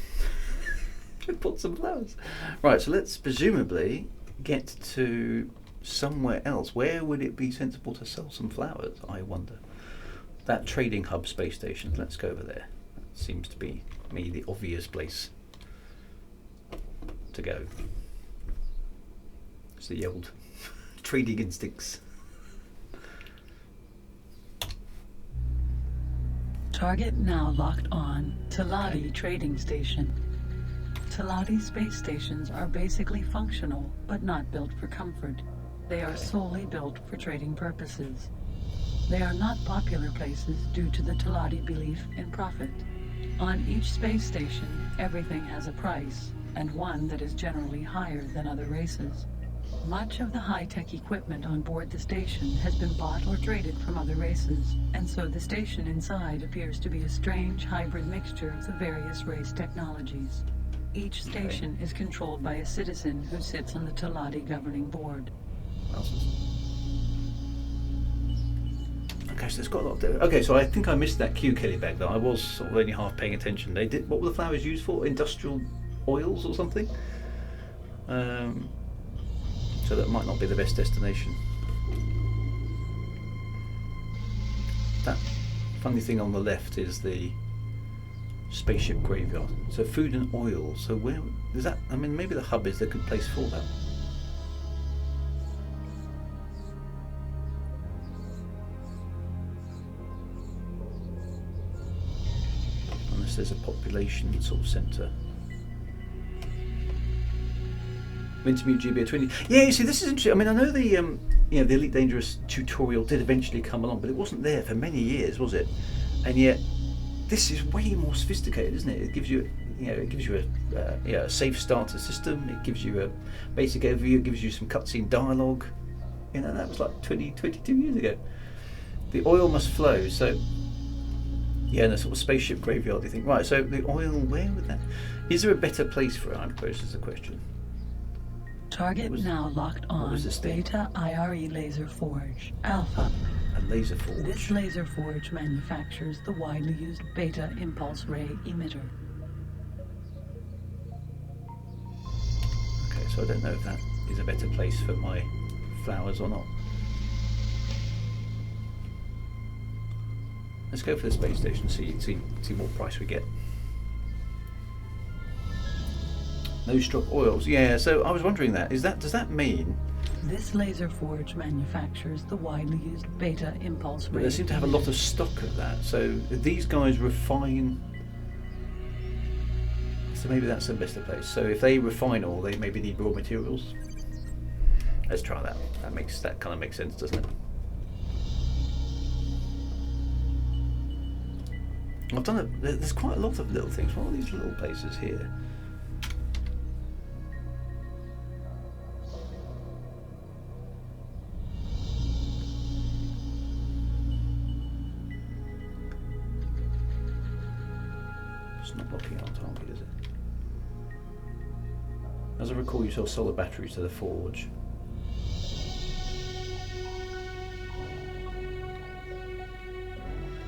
I've bought some flowers. Right. So let's presumably get to somewhere else. Where would it be sensible to sell some flowers, I wonder? That trading hub space station. Let's go over there. That seems to be me the obvious place to go. It's the old trading instincts. Target now locked on. Taladi Trading Station. Taladi space stations are basically functional, but not built for comfort. They are solely built for trading purposes. They are not popular places due to the Taladi belief in profit. On each space station, everything has a price, and one that is generally higher than other races. Much of the high-tech equipment on board the station has been bought or traded from other races, and so the station inside appears to be a strange hybrid mixture of the various race technologies. Each station is controlled by a citizen who sits on the Taladi governing board. Okay, so it's got a lot of... Okay, so I think I missed that cue, Kelly Bag, though. I was sort of only half paying attention. They did... What were the flowers used for? Industrial oils or something? So that might not be the best destination. That funny thing on the left is the spaceship graveyard. So food and oil. So where is that? I mean, maybe the hub is the good place for that. Unless there's a population sort of centre. Mintimute GBA20. Yeah, you see, this is interesting. I mean, I know the the Elite Dangerous tutorial did eventually come along, but it wasn't there for many years, was it? And yet, this is way more sophisticated, isn't it? It gives you, a safe starter system. It gives you a basic overview. It gives you some cutscene dialogue. You know, that was like 22 years ago. The oil must flow. So, yeah, in a sort of spaceship graveyard, you think, right? So the oil, where would that? Is there a better place for it? I suppose is the question. Target now locked on. Beta IRE Laser Forge. Alpha. A laser forge. This laser forge manufactures the widely used beta impulse ray emitter. Okay, so I don't know if that is a better place for my flowers or not. Let's go for the space station, see what price we get. No struck oils. Yeah, so I was wondering does that mean this laser forge manufactures the widely used beta impulse ray? They seem to have a lot of stock of that. So these guys refine. So maybe that's the best place. So if they refine oil, they maybe need raw materials. Let's try that. That kind of makes sense, doesn't it? I've done it. There's quite a lot of little things. What are these little places here? It's not blocking our target, is it? As I recall, you sell solar batteries to the forge.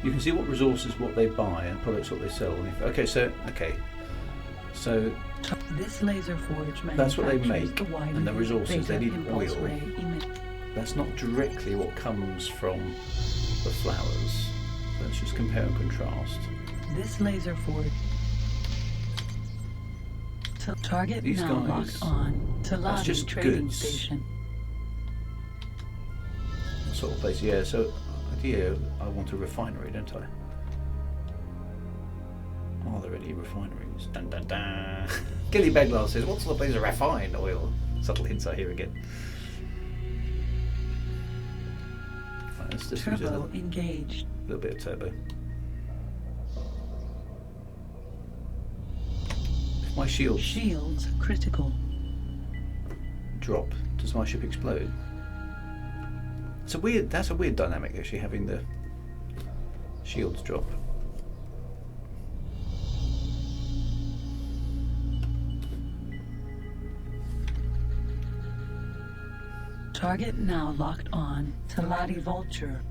You can see what resources, what they buy, and products, what they sell. Okay, so this laser forge that's what they make, the and the resources they need oil. That's not directly what comes from the flowers. Let's just compare and contrast. This laser forge. Target These now guys, locked on. Taladi Trading goods. Station. That sort of place, yeah. So, idea, I want a refinery, don't I? Are there any refineries? Dun dun dun. Gilly Beglar says, what sort of place is refined oil? Subtle hints I hear again. Right, let's just use a Turbo engaged. little bit of turbo. If my Shields critical. drop, does my ship explode? That's a weird dynamic, actually, having the shields drop. Target now locked on. Taladi Vulture.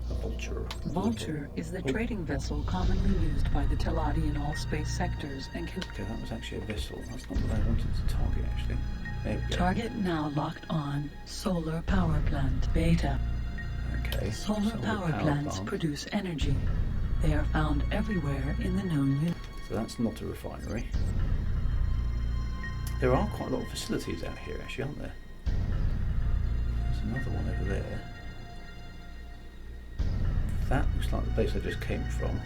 A vulture. Vulture is the trading vessel commonly used by the Taladi in all space sectors and can... Okay, that was actually a vessel. That's not what I wanted to target, actually. There we go. Target now locked on. Solar power plant. Beta. Okay. Solar power plants produce energy. They are found everywhere in the known universe. So that's not a refinery. There are quite a lot of facilities out here, actually, aren't there? There's another one over there. That looks like the base I just came from.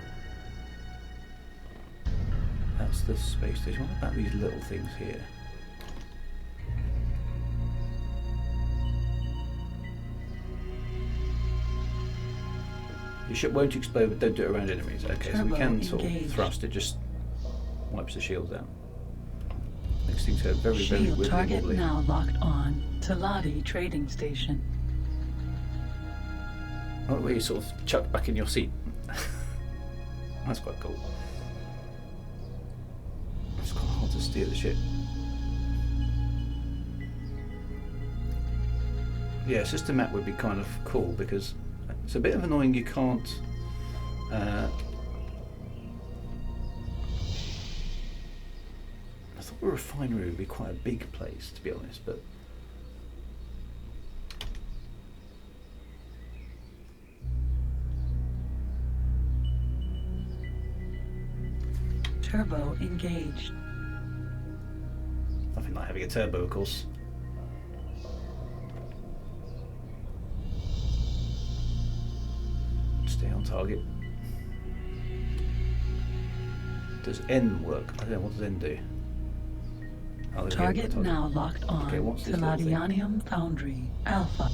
That's the space station. What about these little things here? Your ship won't explode, but don't do it around enemies. Okay, so we can sort of thrust, it just wipes the shields out. Makes things go very, very Shield wibbly target wobbly. now locked on. Taladi trading station. Oh, where you sort of chucked back in your seat. That's quite cool. It's quite hard to steer the ship. Yeah, system map would be kind of cool because it's a bit of annoying you can't I thought a refinery would be quite a big place, to be honest, but Turbo engaged. nothing like having a turbo, of course. Stay on target. Does N work? I don't know, what does N do? Oh, there we go, Target now locked on. Okay, what's this little thing? Taladianium Foundry Alpha.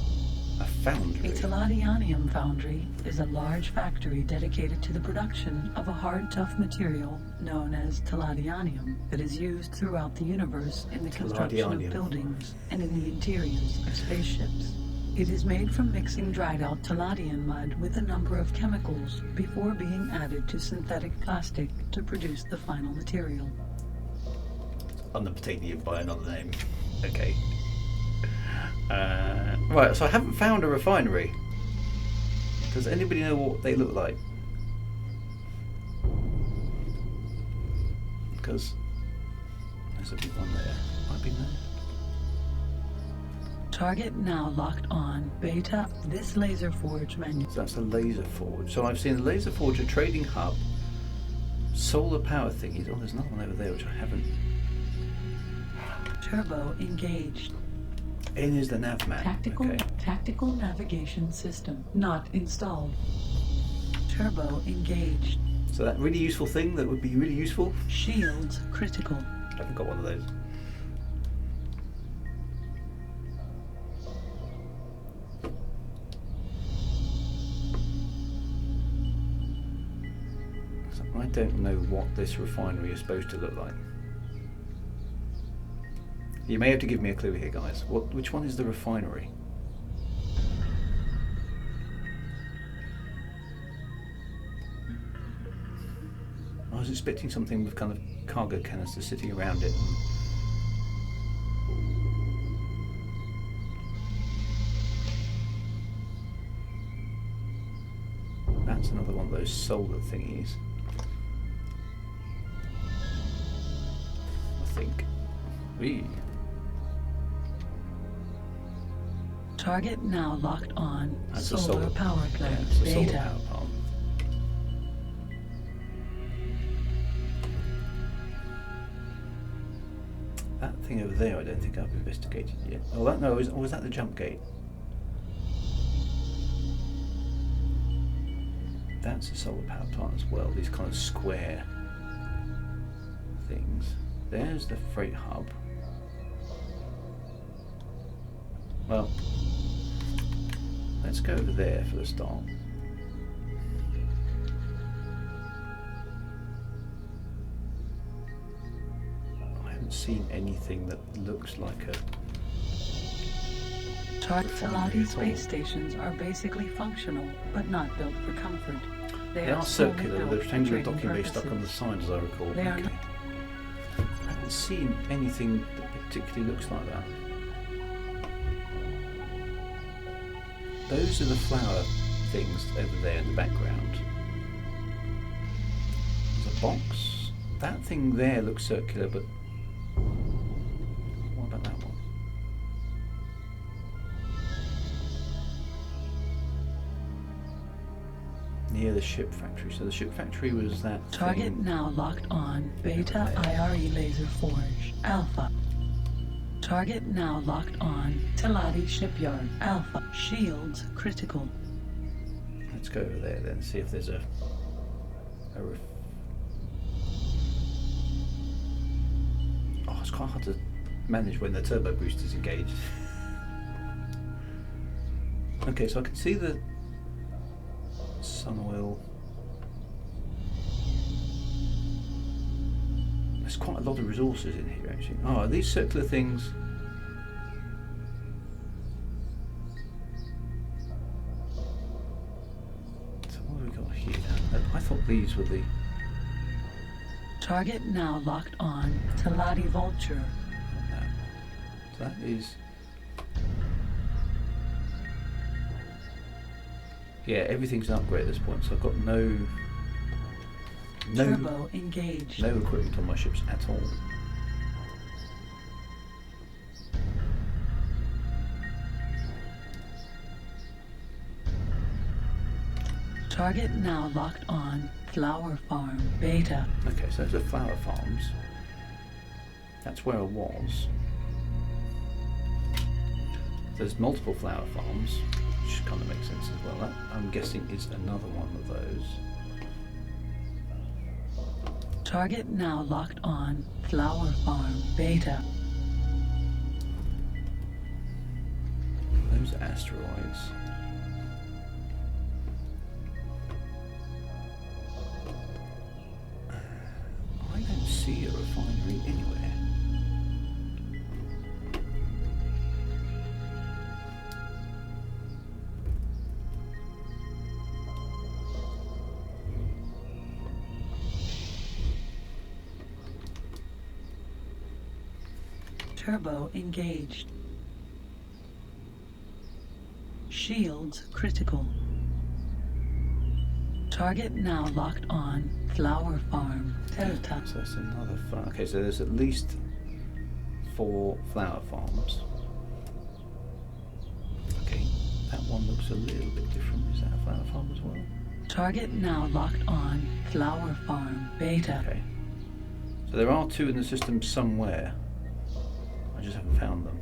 A foundry. A Taladianium foundry is a large factory dedicated to the production of a hard, tough material known as Taladianium that is used throughout the universe in the construction Taladianium. of buildings and in the interiors of spaceships. It is made from mixing dried out Taladian mud with a number of chemicals before being added to synthetic plastic to produce the final material. Unobtainium by another name. Okay. Right, so I haven't found a refinery. Does anybody know what they look like? Because there's a big one there. Might be there. Target now locked on. Beta, this laser forge menu. So that's a laser forge. So I've seen a laser forge, a trading hub, solar power thingies. Oh, there's another one over there which I haven't. Turbo engaged. N is the nav map. Tactical navigation system not installed. Turbo engaged. So that really useful thing that would be really useful. Shields critical. I haven't got one of those. So I don't know what this refinery is supposed to look like. You may have to give me a clue here, guys. Which one is the refinery? I was expecting something with kind of cargo canisters sitting around it. That's another one of those solar thingies. I think. Whee. Target now locked on. That's a Solar power plant. Yeah, it's a solar Beta. power plant. That thing over there, I don't think I've investigated yet. Oh, that no, was that the jump gate? That's a solar power plant as well. These kind of square things. There's the freight hub. Well, let's go over there for the start. I haven't seen anything that looks like a... Taladi space stations are basically functional, but not built for comfort. They are solely circular, built the for rectangular trading docking bay stuck on the purposes. side, as I recall. They are Okay. I haven't seen anything that particularly looks like that. Those are the flower things over there in the background. There's a box. That thing there looks circular, but what about that one? Near the ship factory. So the ship factory was that Target thing. now locked on. Beta IRE laser forge. Alpha. Target now locked on. Taladi shipyard. Alpha. Shields critical. let's go over there then, see if there's a oh, it's quite hard to manage when the turbo boost is engaged. Okay, so I can see the sun oil. There's quite a lot of resources in here actually. Oh, are these circular things? So what have we got here? I thought these were the... Target now locked on to Lottie Vulture. No. So that is... Yeah, everything's an upgrade at this point, so I've got no Turbo engaged. no equipment on my ships at all. Target now locked on Flower Farm Beta. Okay, so those are flower farms. That's where I was. There's multiple flower farms, which kind of makes sense as well. That, I'm guessing, is another one of those. Target now locked on Flower Farm Beta. Those are asteroids. I don't see a refinery anywhere. Turbo engaged. Shields critical. Target now locked on Flower Farm Delta. So that's another farm. Okay, so there's at least 4 flower farms. Okay, that one looks a little bit different. Is that a flower farm as well? Target now locked on Flower Farm Beta. Okay. So there are 2 in the system somewhere. I just haven't found them.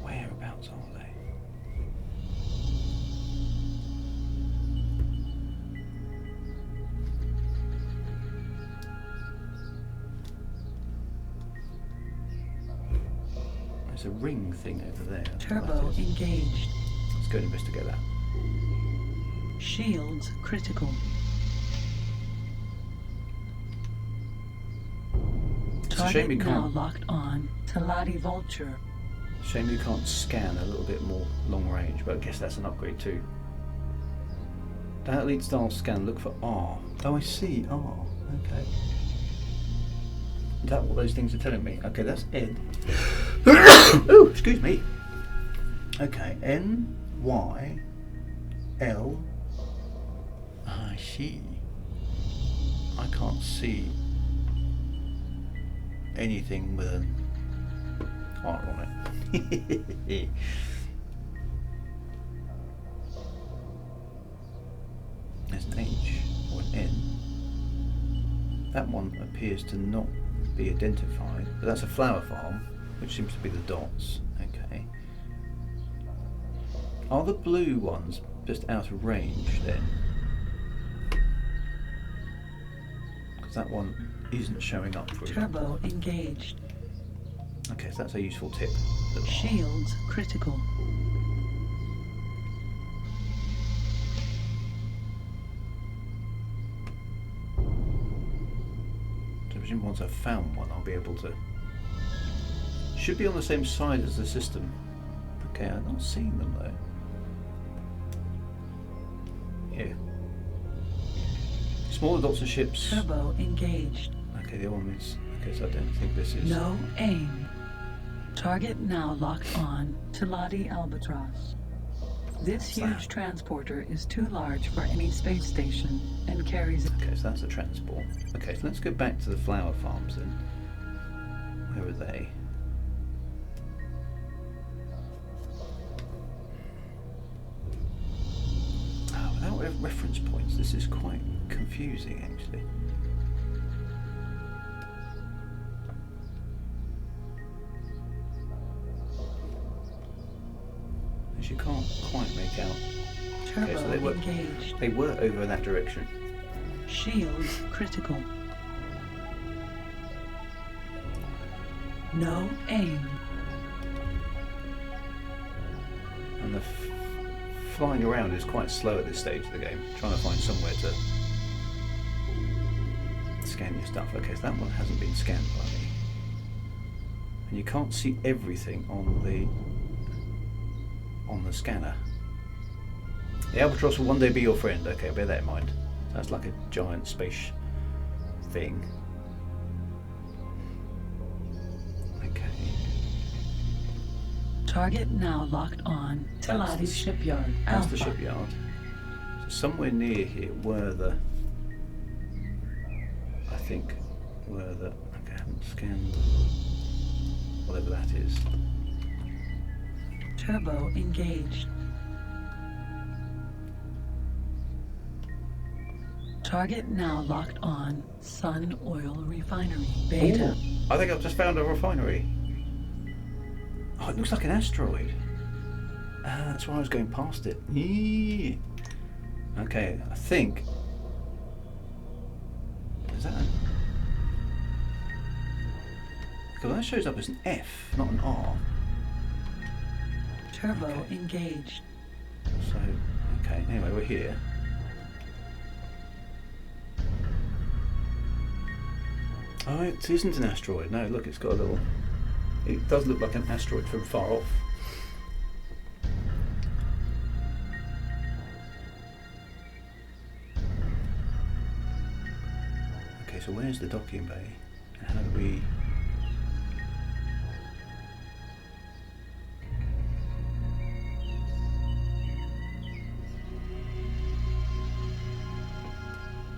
Whereabouts are they? There's a ring thing over there. Turbo engaged. Let's go and investigate that. Shields critical. It's a shame Target you now can't. locked on to Lottie Vulture. Shame you can't scan a little bit more long range, but I guess that's an upgrade too. That lead style scan. Look for R. Oh, I see. R. Okay. Is that what those things are telling me? Okay, that's N. Oh, excuse me. Okay, N, Y, L. I see. I can't see anything with an R on it. There's an H or an N. That one appears to not be identified, but that's a flower farm, which seems to be the dots. Okay. Are the blue ones just out of range then? Because that one isn't showing up, for example. Turbo engaged. Okay, so that's a useful tip. Shields critical. So presumably once I've found one, I'll be able to... Should be on the same side as the system. Okay, I'm not seeing them though. Here. Smaller dots and ships. Turbo engaged. Okay, the other one is... Okay, so I don't think this is... No aim. Target now locked on to Lottie Albatross. This huge transporter is too large for any space station and carries... Okay, so that's a transport. Okay, so let's go back to the flower farms then. Where are they? Oh, without reference points, this is quite confusing actually. which you can't quite make out. Turbo so engaged. They were over in that direction. Shields critical. No aim. And the flying around is quite slow at this stage of the game, trying to find somewhere to scan your stuff. Okay, so that one hasn't been scanned by me. And you can't see everything on the scanner. The albatross will one day be your friend. Okay, bear that in mind. That's like a giant space thing. Okay. Target now locked on. Talati's shipyard. That's Alpha. the shipyard. So somewhere near here were the... I think were the... Okay, I haven't scanned whatever that is. Turbo engaged. Target now locked on. Sun Oil Refinery. Beta. Ooh, I think I've just found a refinery. Oh, it looks like an asteroid. That's why I was going past it. Yee. Okay, I think... Is that because that shows up as an F, not an R. Turbo Okay. engaged. So, okay, anyway, we're here. Oh, it isn't an asteroid. No, look, it's got a little... It does look like an asteroid from far off. Okay, so where's the docking bay? And how do we...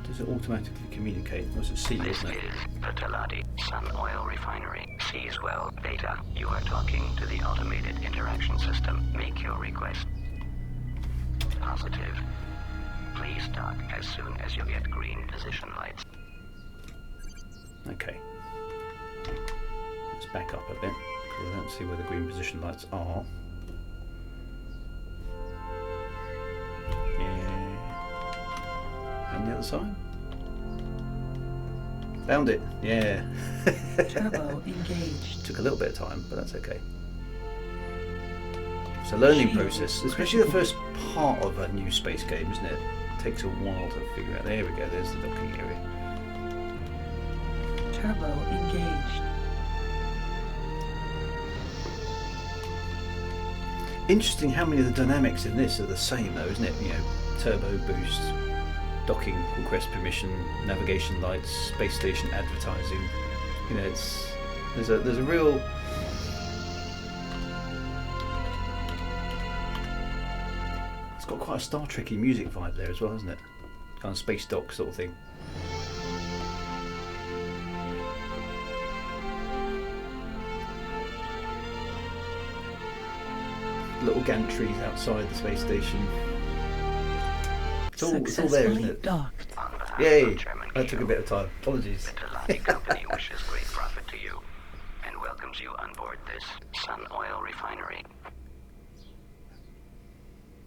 Does it automatically communicate? Or does it see, This isn't it? is the Talati Sun Oil Refinery. Sees well, Beta. You are talking to the automated interaction system. Make your request. Positive. Please dock as soon as you get green position lights. Okay. Let's back up a bit, because I don't see where the green position lights are. Yeah. And the other side? Found it! Yeah! Turbo engaged. Took a little bit of time, but that's okay. It's a learning process, especially the first part of a new space game, isn't it? It takes a while to figure out. There we go, there's the docking area. Turbo engaged. Interesting how many of the dynamics in this are the same though, isn't it? You know, turbo boost, docking, request permission, navigation lights, space station advertising. You know, there's a real... It's got quite a Star Trek-y music vibe there as well, hasn't it? Kind of space dock sort of thing. Little gantries outside the space station. It's all there, isn't it? Docked. On behalf Yay! of Chairman That took a Q, bit of time. Apologies. the Talati Company wishes great profit to you and welcomes you on board this Sun Oil Refinery.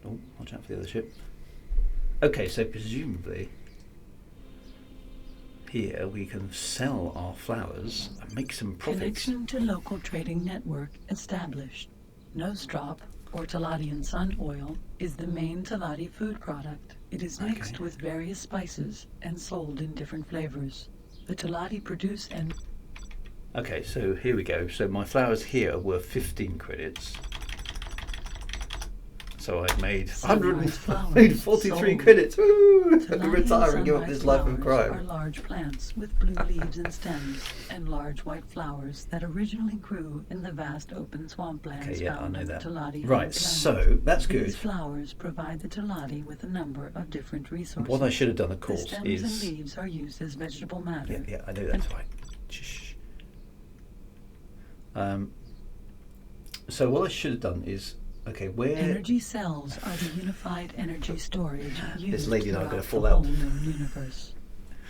Oh, watch out for the other ship. Okay, so presumably here we can sell our flowers and make some profits. Connection to local trading network established. Nostrop, or Talatian sun oil, is the main Talati food product. It is mixed Okay. with various spices and sold in different flavors. The Talati produce and... Okay, so here we go. So my flowers here were 15 credits. So I've made Sunrise flowers 143 sold. credits. Woo! Talati Retire and give up sunrise this life of flowers are crime. large plants with blue leaves and stems, and large white flowers that originally grew in the vast open swamplands Okay, yeah, I found know on the that. Talati Right, planet. so that's good. These flowers provide the Talati with a number of different resources. What I should have done, of The course, stems is... and leaves are used as vegetable matter. Yeah, I know that's right. Shh. So what I should have done is, okay, where... Energy cells are the unified energy storage used This lady and I are throughout gonna fall the out. whole known universe.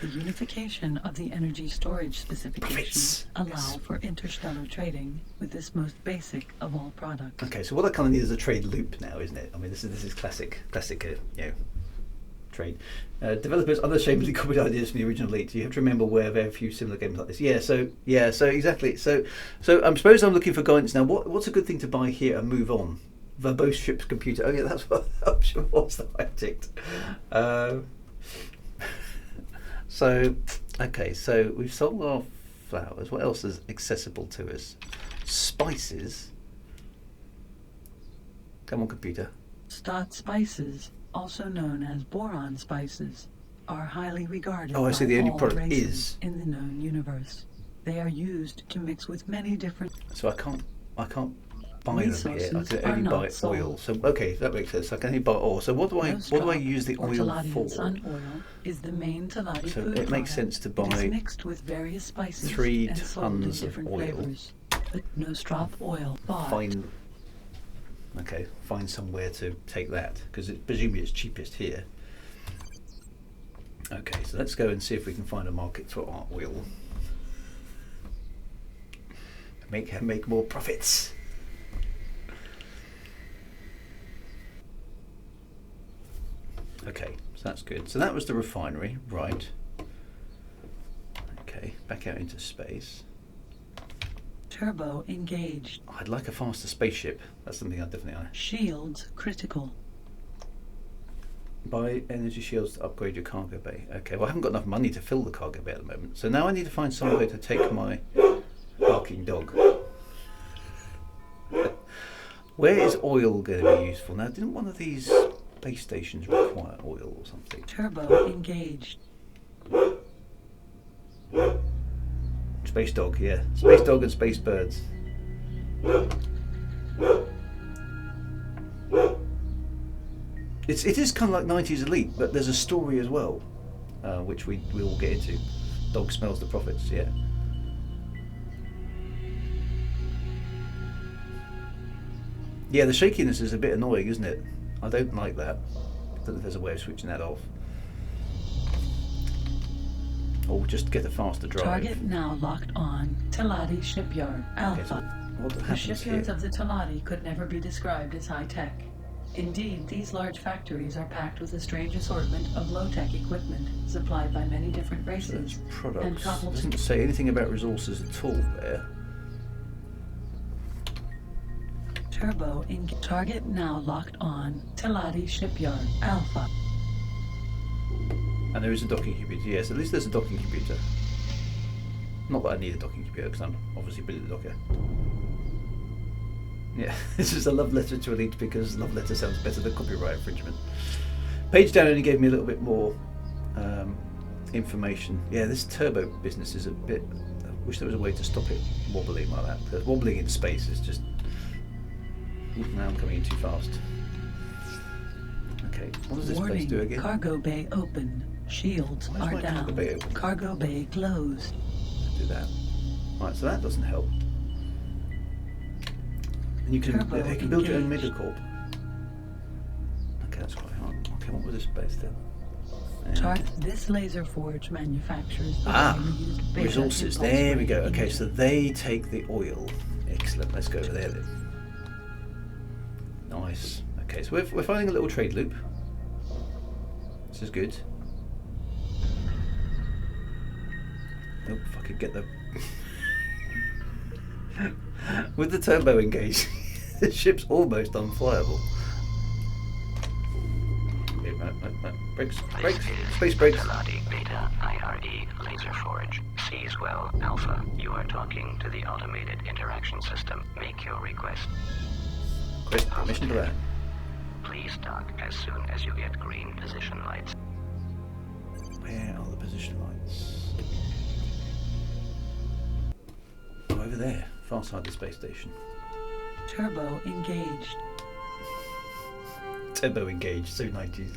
The unification of the energy storage specifications allow for interstellar trading with this most basic of all products. Okay, so what I kind of need is a trade loop now, isn't it? I mean, this is classic, trade. Developers unashamedly copied ideas from the original Elite. You have to remember where there are a few similar games like this. So exactly. So I suppose I'm looking for guidance now. What's a good thing to buy here and move on? Verbose ship's computer. Oh yeah, that's what option was that I ticked. So we've sold our flowers. What else is accessible to us? Spices. Come on, computer. Stott spices, also known as boron spices, are highly regarded Oh, I see. by The only all product races is. in the known universe. They are used to mix with many different So I can't buy them here. I resources can are only not buy sold. oil. So okay, that makes sense. I can only buy oil. So what do I use the or oil Teladian for? sun oil is the main Teladi So food it makes product. sense to It is buy mixed with various spices 3 and sold in tons of different oil. flavors. But no strop oil bought. Find somewhere to take that because presumably it's cheapest here. Okay, so let's go and see if we can find a market for our oil. Make more profits. Okay, so that's good. So that was the refinery, right? Okay, back out into space. Turbo engaged. I'd like a faster spaceship. That's something I definitely like. Shields critical. Buy energy shields to upgrade your cargo bay. Okay, well I haven't got enough money to fill the cargo bay at the moment. So now I need to find some way to take my barking dog. Where is oil going to be useful? Now, didn't one of these base stations require oil or something? Turbo engaged. Space dog, yeah. Space dog and space birds. It is kind of like 90s Elite, but there's a story as well, which we will get into. Dog smells the profits, yeah. Yeah, the shakiness is a bit annoying, isn't it? I don't like that. I don't know if there's a way of switching that off. Or just get a faster drive. Target now locked on. Teladi Shipyard Alpha. Okay, so what The happens shipyards here? of the Teladi could never be described as high-tech. Indeed, these large factories are packed with a strange assortment of low-tech equipment supplied by many different So races it's and products. coupled It doesn't say anything about resources at all there. Turbo in target now locked on. Teladi Shipyard Alpha. And there is a docking computer. Yes, at least there's a docking computer. Not that I need a docking computer because I'm obviously brilliant at docker. Yeah, this is a love letter to Elite because love letter sounds better than copyright infringement. Page down only gave me a little bit more information. Yeah, this turbo business is a bit. I wish there was a way to stop it wobbling like that. Because wobbling in space is just. Oof, now I'm coming in too fast. Okay, what does this place Warning, do again? cargo bay open. Shields Why is are my down. cargo bay open? Cargo bay closed. Do that. Right, so that doesn't help. And you can Turbo you can build your own engaged. megacorp. Okay, that's quite hard. Okay, what was this space then? This laser forge manufactures the Ah, widely used beta resources. impulse There we go. rate Okay, imaging. so they take the oil. Excellent. Let's go over there then. Nice. Okay, so we're finding a little trade loop. This is good. Nope, if I could get the with the turbo engaged, the ship's almost unflyable. Okay, right. Brakes, space brakes. Teladi Beta IRE Laser Forge. Seaswell Alpha. You are talking to the automated interaction system. Make your request. Request permission to that. Please dock as soon as you get green position lights. Where are the position lights? Oh, over there, far side of the space station. Turbo engaged. Turbo engaged, so 90s.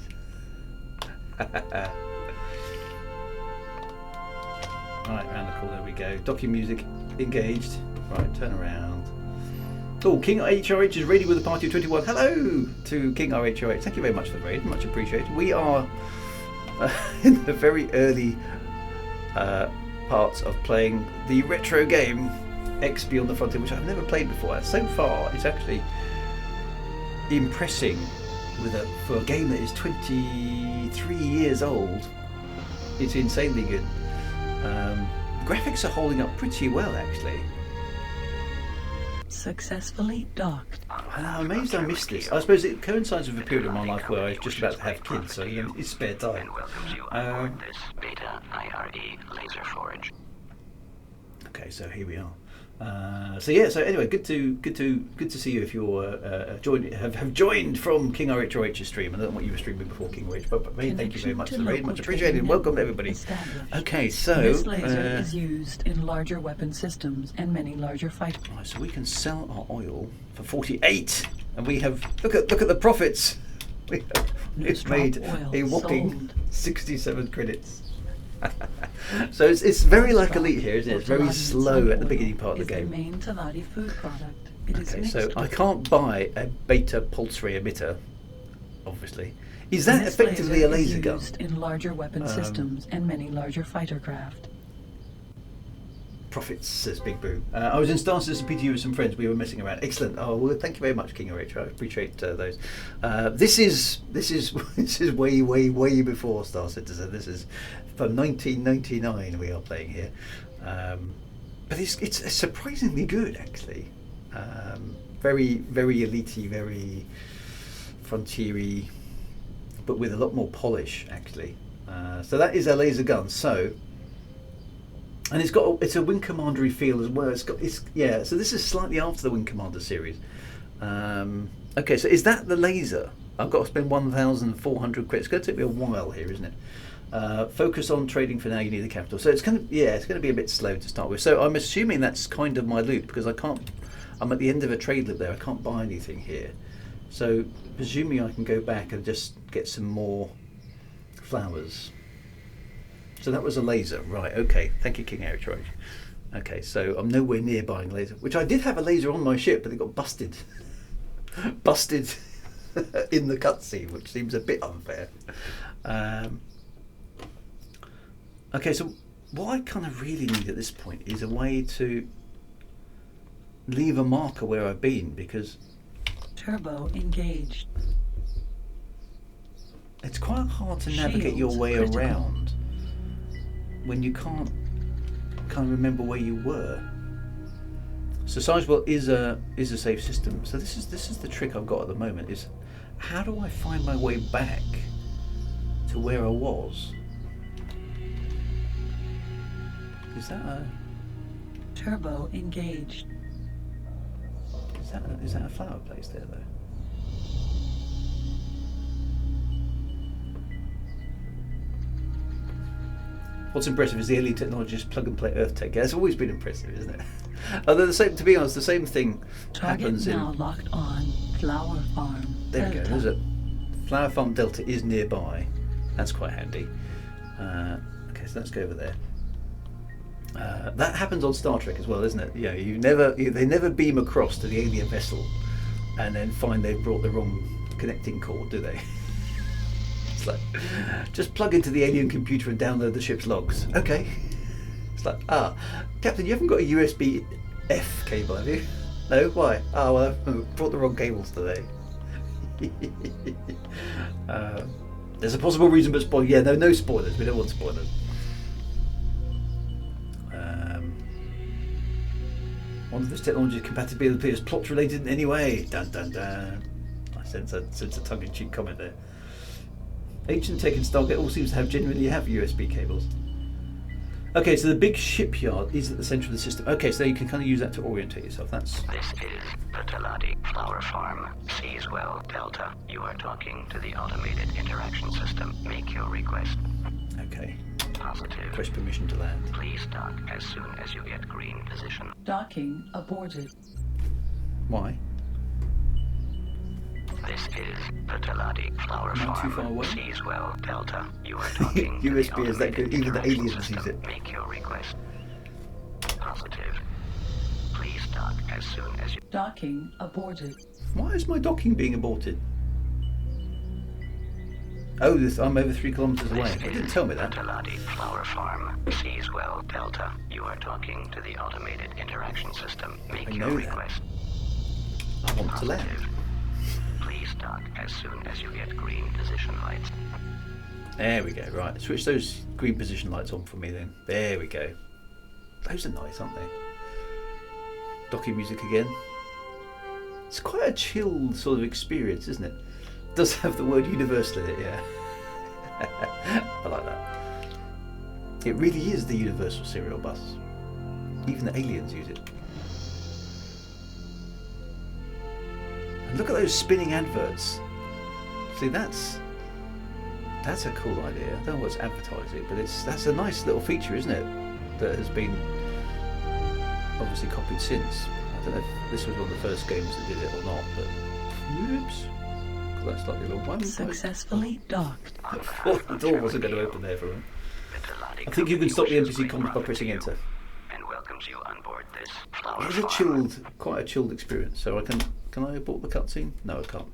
Right, round the corner we go. Docking music engaged. Right, turn around. Oh, King HRH is ready with a party of 21. Hello to King RHRH. Thank you very much for the raid. Much appreciated. We are in the very early parts of playing the retro game X Beyond the Frontier, which I've never played before. So far, it's actually impressing for a game that is 23 years old. It's insanely good. Graphics are holding up pretty well, actually. Successfully docked. I'm amazed I missed this. I suppose it coincides with a period of my life where I was just about to have kids, so it's spare time. Welcomes you aboard this Beta IRE laser forge. Okay, so here we are. So anyway, good to see you if you're have joined from King RHOH's stream. I don't know what you were streaming before King RH, but thank you very much for the raid, much appreciated. Welcome everybody. Okay, so this laser is used in larger weapon systems and many larger fighters. Right, so we can sell our oil for 48, and we have look at the profits. It's made a whopping 67 credits. So it's very like Elite here, isn't it? It's very slow at the beginning part of the game. Main Talati food product. Okay, so I can't buy a beta pulse ray emitter, obviously. Is that effectively a laser gun? Used in larger weapon systems and many larger fighter craft. Profits, says Big Boo. I was in Star Citizen PTU with some friends. We were messing around. Excellent. Oh well, thank you very much, King RH. I appreciate those. This is way before Star Citizen. This is from 1999. We are playing here, but it's surprisingly good actually. Very elite-y, very frontiery, but with a lot more polish actually. So that is a laser gun. So. And it's a Wing Commander-y feel as well. So this is slightly after the Wing Commander series. Okay, so is that the laser? I've got to spend 1,400 quid. It's going to take me a while here, isn't it? Focus on trading for now. You need the capital. So it's going to be a bit slow to start with. So I'm assuming that's kind of my loop because I'm at the end of a trade loop there. I can't buy anything here. So presuming I can go back and just get some more flowers. So that was a laser, right? Okay, thank you, King Eric Troy. Okay, so I'm nowhere near buying a laser, which I did have a laser on my ship, but it got busted. Busted in the cutscene, which seems a bit unfair. Okay, so what I kind of really need at this point is a way to leave a marker where I've been, because turbo engaged. It's quite hard to navigate your way around when you can't remember where you were. So Sizewell is a safe system. So this is the trick I've got at the moment, is how do I find my way back to where I was? Is that a turbo engaged? Is that a flower place there though? What's impressive is the alien technology is plug and play Earth tech. Yeah, it's always been impressive, isn't it? Although to be honest, the same thing happens in. Target now locked on Flower Farm. There we go. There's a Flower Farm Delta is nearby. That's quite handy. Okay, so let's go over there. That happens on Star Trek as well, isn't it? Yeah, they never beam across to the alien vessel and then find they've brought the wrong connecting cord, do they? It's like, just plug into the alien computer and download the ship's logs. Okay. It's like, Captain, you haven't got a USB F cable, have you? No? Why? Oh, well, I brought the wrong cables today. There's a possible reason, but spoil. Yeah, no spoilers. We don't want spoilers. One of this technology's compatibility is plot related in any way. Dun dun dun. I sense a tongue-in-cheek comment there. Ancient Tech and Stargate all seems to genuinely have USB cables. Okay, so the big shipyard is at the centre of the system. Okay, so you can kind of use that to orientate yourself. This is Fertilati Flower Farm, Seaswell, Delta. You are talking to the automated interaction system. Make your request. Okay. Positive. Request permission to land. Please dock as soon as you get green position. Docking aborted. Why? This is Fertilati Flower Farm, Seaswell, Delta. You are talking USB is that good? Even the aliens use it. Make your request. Positive. Please dock as soon as you... Docking aborted. Why is my docking being aborted? Oh, I'm over 3 kilometers away. They didn't tell me that. Taladi Flower Farm, Seaswell, Delta. You are talking to the automated interaction system. Make your request. I want to land. Please dock as soon as you get green position lights. There we go. Right, switch those green position lights on for me then. There we go. Those are nice, aren't they? Docking music again. It's quite a chill sort of experience, isn't it? It does have the word universal in it, yeah. I like that. It really is the universal serial bus. Even the aliens use it. And look at those spinning adverts. See, that's a cool idea. I don't know what's advertising, but that's a nice little feature, isn't it? That has been obviously copied since. I don't know if this was one of the first games that did it or not, but whoops. That's like a little one. Successfully docked. I thought the door wasn't going to open there for him. I think you can stop the NPC comments by pressing enter. And welcomes you on board this flower It's a farm. quite a chilled experience. So I can I abort the cutscene? No, I can't.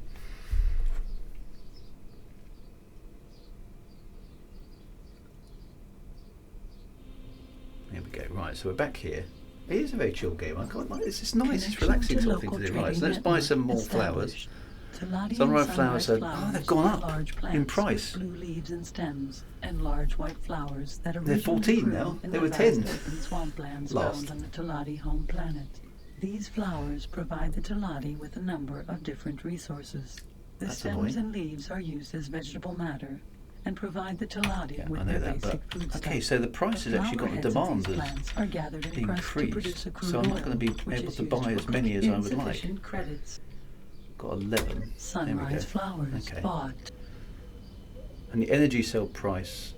There we go. Right, so we're back here. It is a very chill game. I quite like it. It's just nice. It's relaxing sort of thing to do. Right, so let's buy some more flowers. Sunrise flowers are they've gone up in price. Blue leaves and stems, and large white flowers that are They're 14 now. They were 10 swamplands last. found on the Taladi home planet. These flowers provide the Taladi with a number of different resources. The That's stems annoying. and leaves are used as vegetable matter and provide the Taladi Yeah, with I know their that, basic but foodstuff. okay, so the price has actually got the demand has Plants are gathered and pressed to produce increased, a crude so I'm not oil, going to be which able is to used buy as cook many as I would like. insufficient credits. Got 11. There we Sunrise go. flowers Okay. bought. And the energy cell price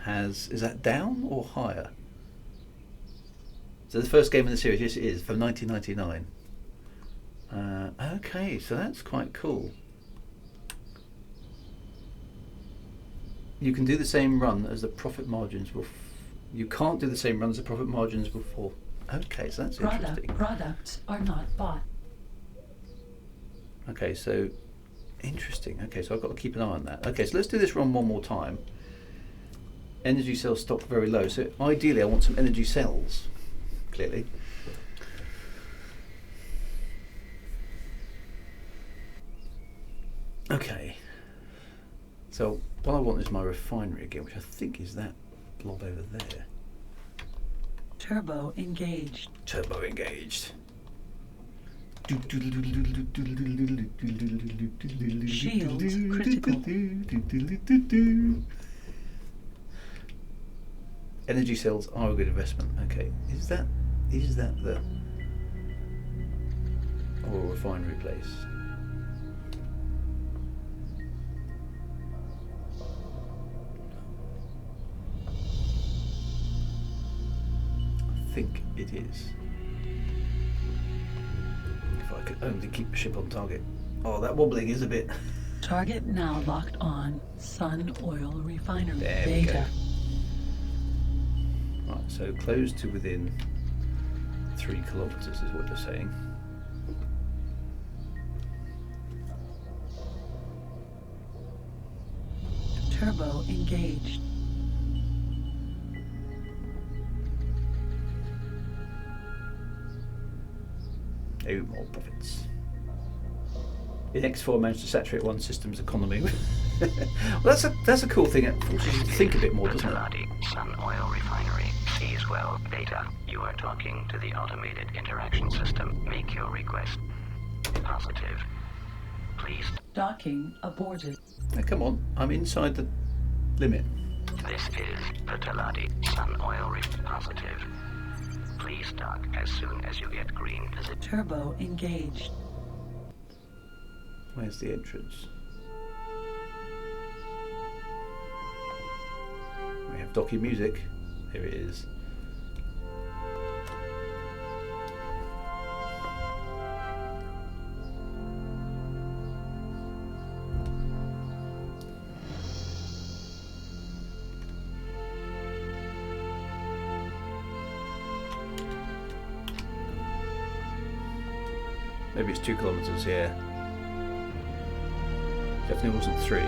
is that down or higher? So the first game in the series, yes it is, for 1999. Okay, so that's quite cool. You can do the same run as the profit margins will. You can't do the same run as the profit margins before. Okay, so that's interesting. Products are not bought. Okay, so interesting. Okay, so I've got to keep an eye on that. Okay, so let's do this run one more time. Energy cell stock very low. So ideally I want some energy cells, clearly. Okay. So what I want is my refinery again, which I think is that blob over there. Turbo engaged. Turbo engaged. Shields critical. Energy cells are a good investment. Okay, is that the oil refinery place? I think it is. If I could only keep the ship on target. Oh, that wobbling is a bit. Target now locked on. Sun Oil Refinery There we data. go. Right, so close to within 3 kilometers is what you're saying. Turbo engaged. No more profits. In X4 managed to saturate one system's economy. Well, that's a cool thing. It forces you to think a bit more, doesn't it? Taladi Sun Oil Refinery, Seaswell, Data. You are talking to the automated interaction system. Make your request. Positive. Please. Docking aborted. Now, come on, I'm inside the limit. This is the Taladi Sun Oil Positive. Please dock as soon as you get green position. Turbo engaged. Where's the entrance? We have docking music. Here it is. Maybe it's 2 kilometers here. Definitely wasn't 3.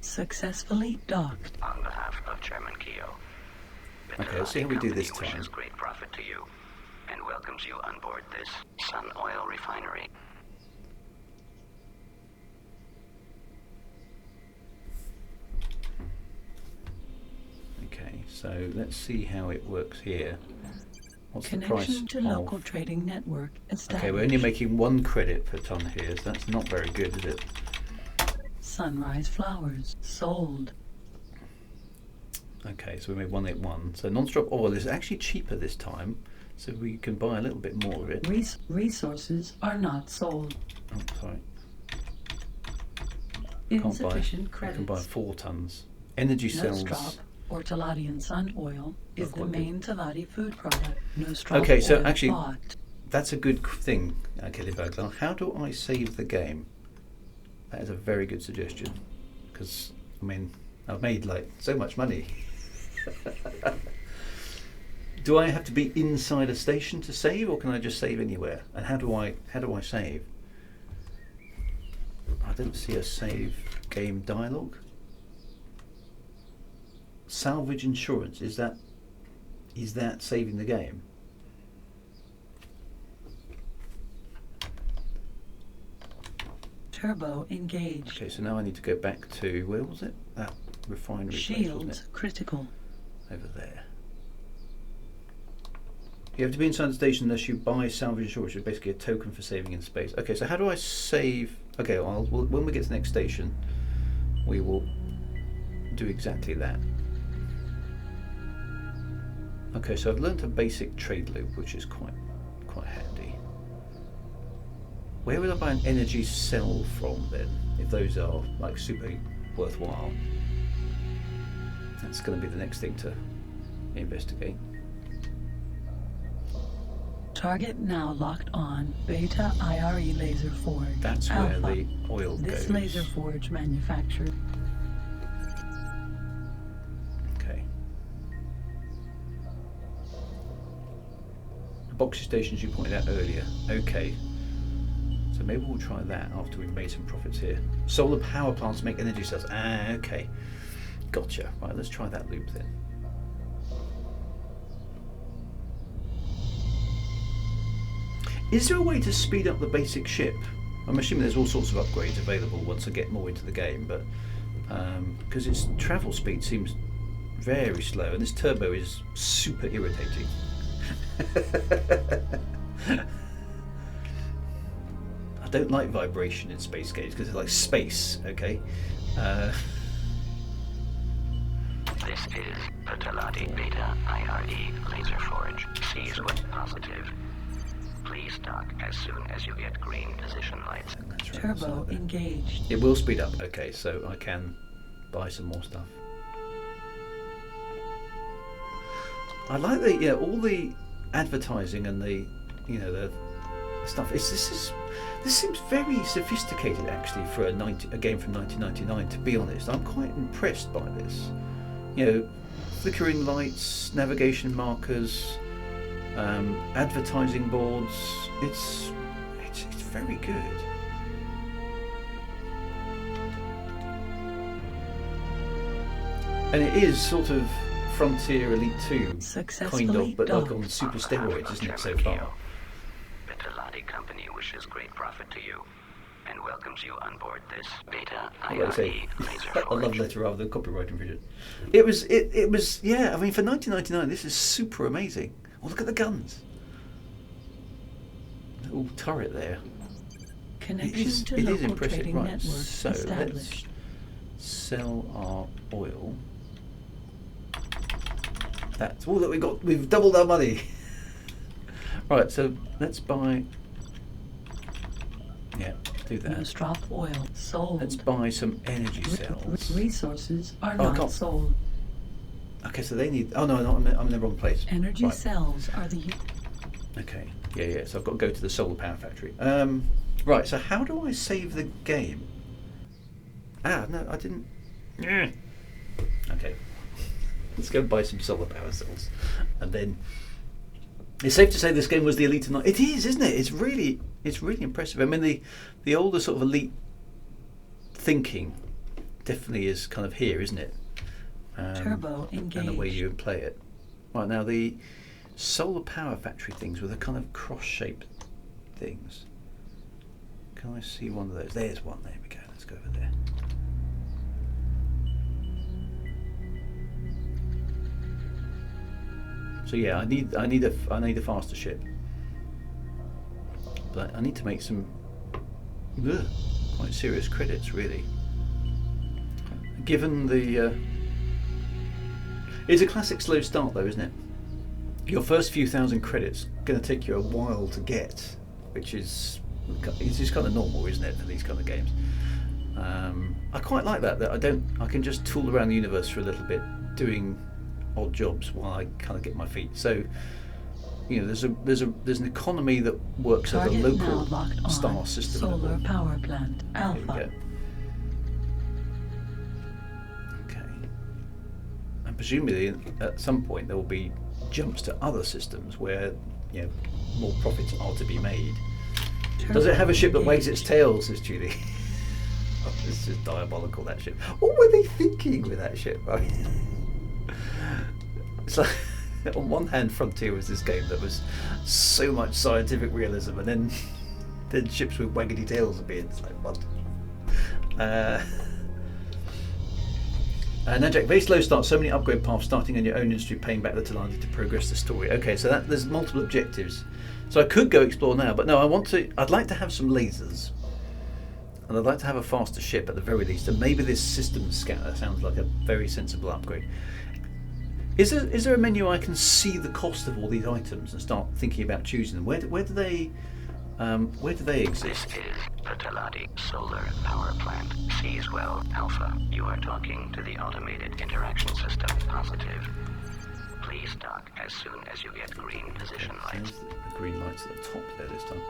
Successfully docked. On behalf of Chairman Keogh, Okay, let's see how we do this time. wishes great profit to you and welcomes you on board this Sun Oil refinery. Okay, so let's see how it works here. What's the price Connection to local of... trading network established. Okay, we're only making 1 credit per ton here, so that's not very good, is it? Sunrise flowers sold. Okay, so we made 181. So non-stop oil is actually cheaper this time, so we can buy a little bit more of it. Resources are not sold. Oh, sorry. Insufficient I can buy credits. 4 tons. Energy cells. Nostrop or Taladian sun oil is the quite good. main Taladi food product. Nostrop Okay, so oil actually, bought. that's a good thing, Kelly Bergler. How do I save the game? That is a very good suggestion, because I mean, I've made like so much money. Do I have to be inside a station to save, or can I just save anywhere? And how do I save? I don't see a save game dialogue. Salvage insurance, is that saving the game? Turbo engaged. Okay, so now I need to go back to, where was it? That refinery place, wasn't Shields it? critical. Over there. You have to be inside the station unless you buy salvage insurance, which is basically a token for saving in space. Okay, so how do I save? Okay, when we get to the next station, we will do exactly that. Okay, so I've learnt a basic trade loop, which is quite handy. Where would I buy an energy cell from then, if those are like super worthwhile? That's going to be the next thing to investigate. Target now locked on. Beta IRE laser forge. That's Alpha. where the oil This goes. laser forge manufactured. Okay. Boxy stations you pointed out earlier. Okay. So maybe we'll try that after we've made some profits here. Solar power plants make energy cells. Ah, okay. Gotcha. Right, let's try that loop then. Is there a way to speed up the basic ship? I'm assuming there's all sorts of upgrades available once I get more into the game, but because its travel speed seems very slow, and this turbo is super irritating. I don't like vibration in space games because it's like space, okay? This is the Taladi Beta IRE laser forge. Seized with positive. Please dock as soon as you get green position lights. That's right, Turbo so engaged. it will speed up, okay, so I can buy some more stuff. I like the all the advertising and the the stuff. This seems very sophisticated actually for a game from 1999. To be honest, I'm quite impressed by this. Flickering lights, navigation markers, advertising boards. It's very good. And it is sort of Frontier Elite 2 kind of, but like on super steroids, isn't it, so far? The Taladi company wishes great profit to you and welcomes you on board this Beta IRE laser a love forge. letter rather than copyright infringement. It was yeah, I mean for 1999 this is super amazing. Oh, look at the guns. Little turret there. Connection to It is local impressive. trading Right, network so let's established. sell our oil. That's all that we got. We've doubled our money. Right, so let's buy. Yeah, do that. Nostrop oil sold. Let's buy some energy cells. Resources are Oh, not God. sold. Okay, so they need. Oh no, I'm in the wrong place. Energy Right. cells are the Okay, yeah. So I've got to go to the solar power factory. Right. So how do I save the game? Ah, no, I didn't. Yeah. Okay. Let's go buy some solar power cells, and then it's safe to say this game was the Elite 9. It is, isn't it? It's really impressive. I mean, the older sort of Elite thinking definitely is kind of here, isn't it? Turbo engaged. And the way you play it. Right, now the solar power factory things with the kind of cross-shaped things. Can I see one of those? There's one. There we go. Let's go over there. So yeah, I need a faster ship, but I need to make some quite serious credits, really. Given the it's a classic slow start, though, isn't it? Your first few thousand credits going to take you a while to get, which is it's just kind of normal, isn't it, for these kind of games? I quite like that I can just tool around the universe for a little bit, doing odd jobs while I kind of get my feet. So, you know, there's an economy that works at a local star system. Solar power plant Alpha. There you go. Okay. And presumably at some point there will be jumps to other systems where, you know, more profits are to be made. Does it have a ship that wags its tail, says Julie? Oh, this is diabolical, that ship. What were they thinking with that ship? I mean, it's like, on one hand, Frontier was this game that was so much scientific realism, and then ships with waggedy tails appeared. It's like, what? Najak, very slow start, so many upgrade paths, starting on your own industry, paying back the Taladi to progress the story. Okay, so there's multiple objectives. So I could go explore now, but no, I'd like to have some lasers. And I'd like to have a faster ship at the very least, and maybe this system scanner sounds like a very sensible upgrade. Is there a menu I can see the cost of all these items and start thinking about choosing them? Where do they exist? This is the Taladi Solar Power Plant. Seaswell Alpha. You are talking to the automated interaction system. Positive. Please dock as soon as you get green position lights. The green lights at the top there this time.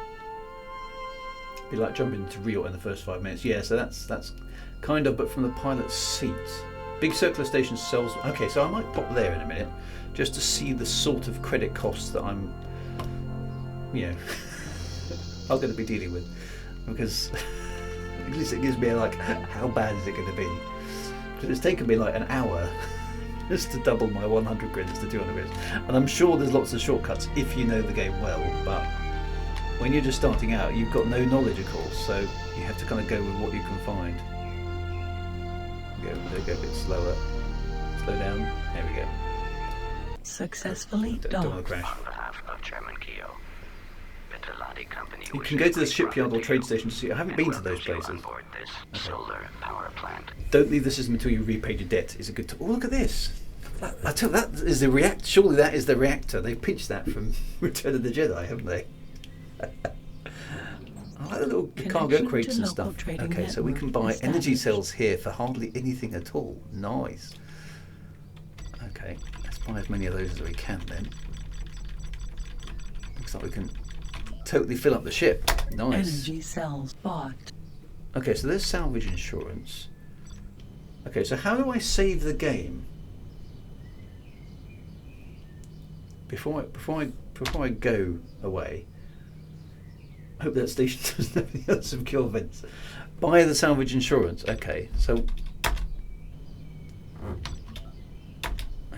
Be like jumping into Riot in the first 5 minutes. Yeah, so that's kind of, but from the pilot's seat. Big circular station sells. Okay, so I might pop there in a minute just to see the sort of credit costs that I'm, you know, I'm going to be dealing with, because at least it gives me like, how bad is it going to be? Because it's taken me like an hour just to double my 100 credits to 200 credits, and I'm sure there's lots of shortcuts if you know the game well, but when you're just starting out, you've got no knowledge, of course, so you have to kind of go with what you can find. Go a bit slower. Slow down. There we go. Successfully Don't want to docked. crash. On behalf of German Keo, the Taladi company. You can go to the shipyard or trade station to see. I haven't been to those places. On board this solar power plant. Don't leave the system until you repaid your debt. Is a good. Oh, look at this. I tell you, that is the react. Surely that is the reactor. They pinched that from Return of the Jedi, haven't they? I like the little cargo crates and stuff. Okay, so we can buy energy cells here for hardly anything at all. Nice. Okay, let's buy as many of those as we can then. Looks like we can totally fill up the ship. Nice. Energy cells bought. Okay, so there's salvage insurance. Okay, so how do I save the game? Before I go away. I hope that station doesn't have any other secure vents. Buy the salvage insurance. Okay, so.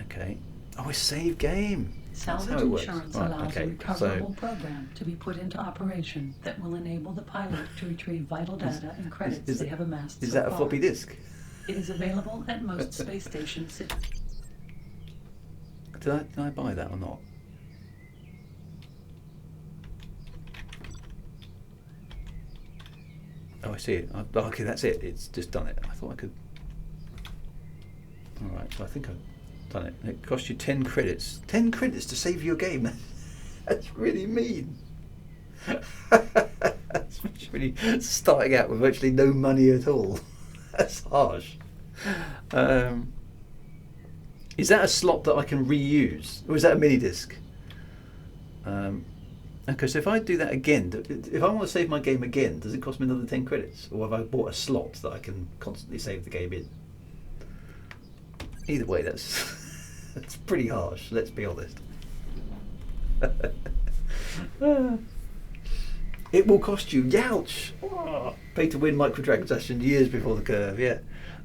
Okay. Oh, I save game. That's how Salvage it works. insurance Right, allows okay, a recoverable program to be put into operation that will enable the pilot to retrieve vital data and credits they have amassed Is so that a far. floppy disk? It is available at most space stations. Did I buy that or not? Oh, I see it. Okay, that's it. It's just done it. I thought I could. All right, so I think I've done it. It cost you 10 credits. 10 credits to save your game. That's really mean. That's really starting out with virtually no money at all. That's harsh. Is that a slot that I can reuse, or is that a mini disc? Okay, so if I do that again, if I want to save my game again, does it cost me another 10 credits? Or have I bought a slot that I can constantly save the game in? Either way, that's pretty harsh, let's be honest. It will cost you, youch! Oh. Pay to win microtransaction years before the curve. Yeah,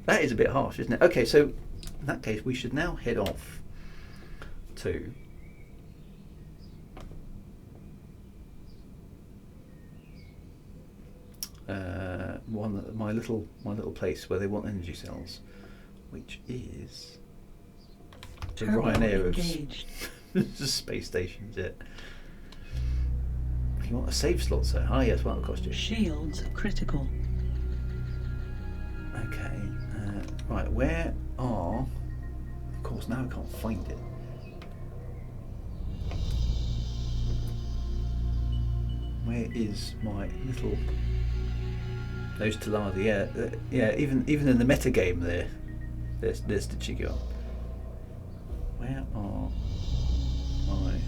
that is a bit harsh, isn't it? Okay, so in that case, we should now head off to my little place where they want energy cells, which is the Ryanair of space stations. Yeah. You want a save slot, sir? Ah, yes. What will cost you? Shields critical. Okay. Right. Where are? Of course, now I can't find it. Where is my little? Those Taladi, yeah. Even in the meta game, there's the Chigyo. Where are my?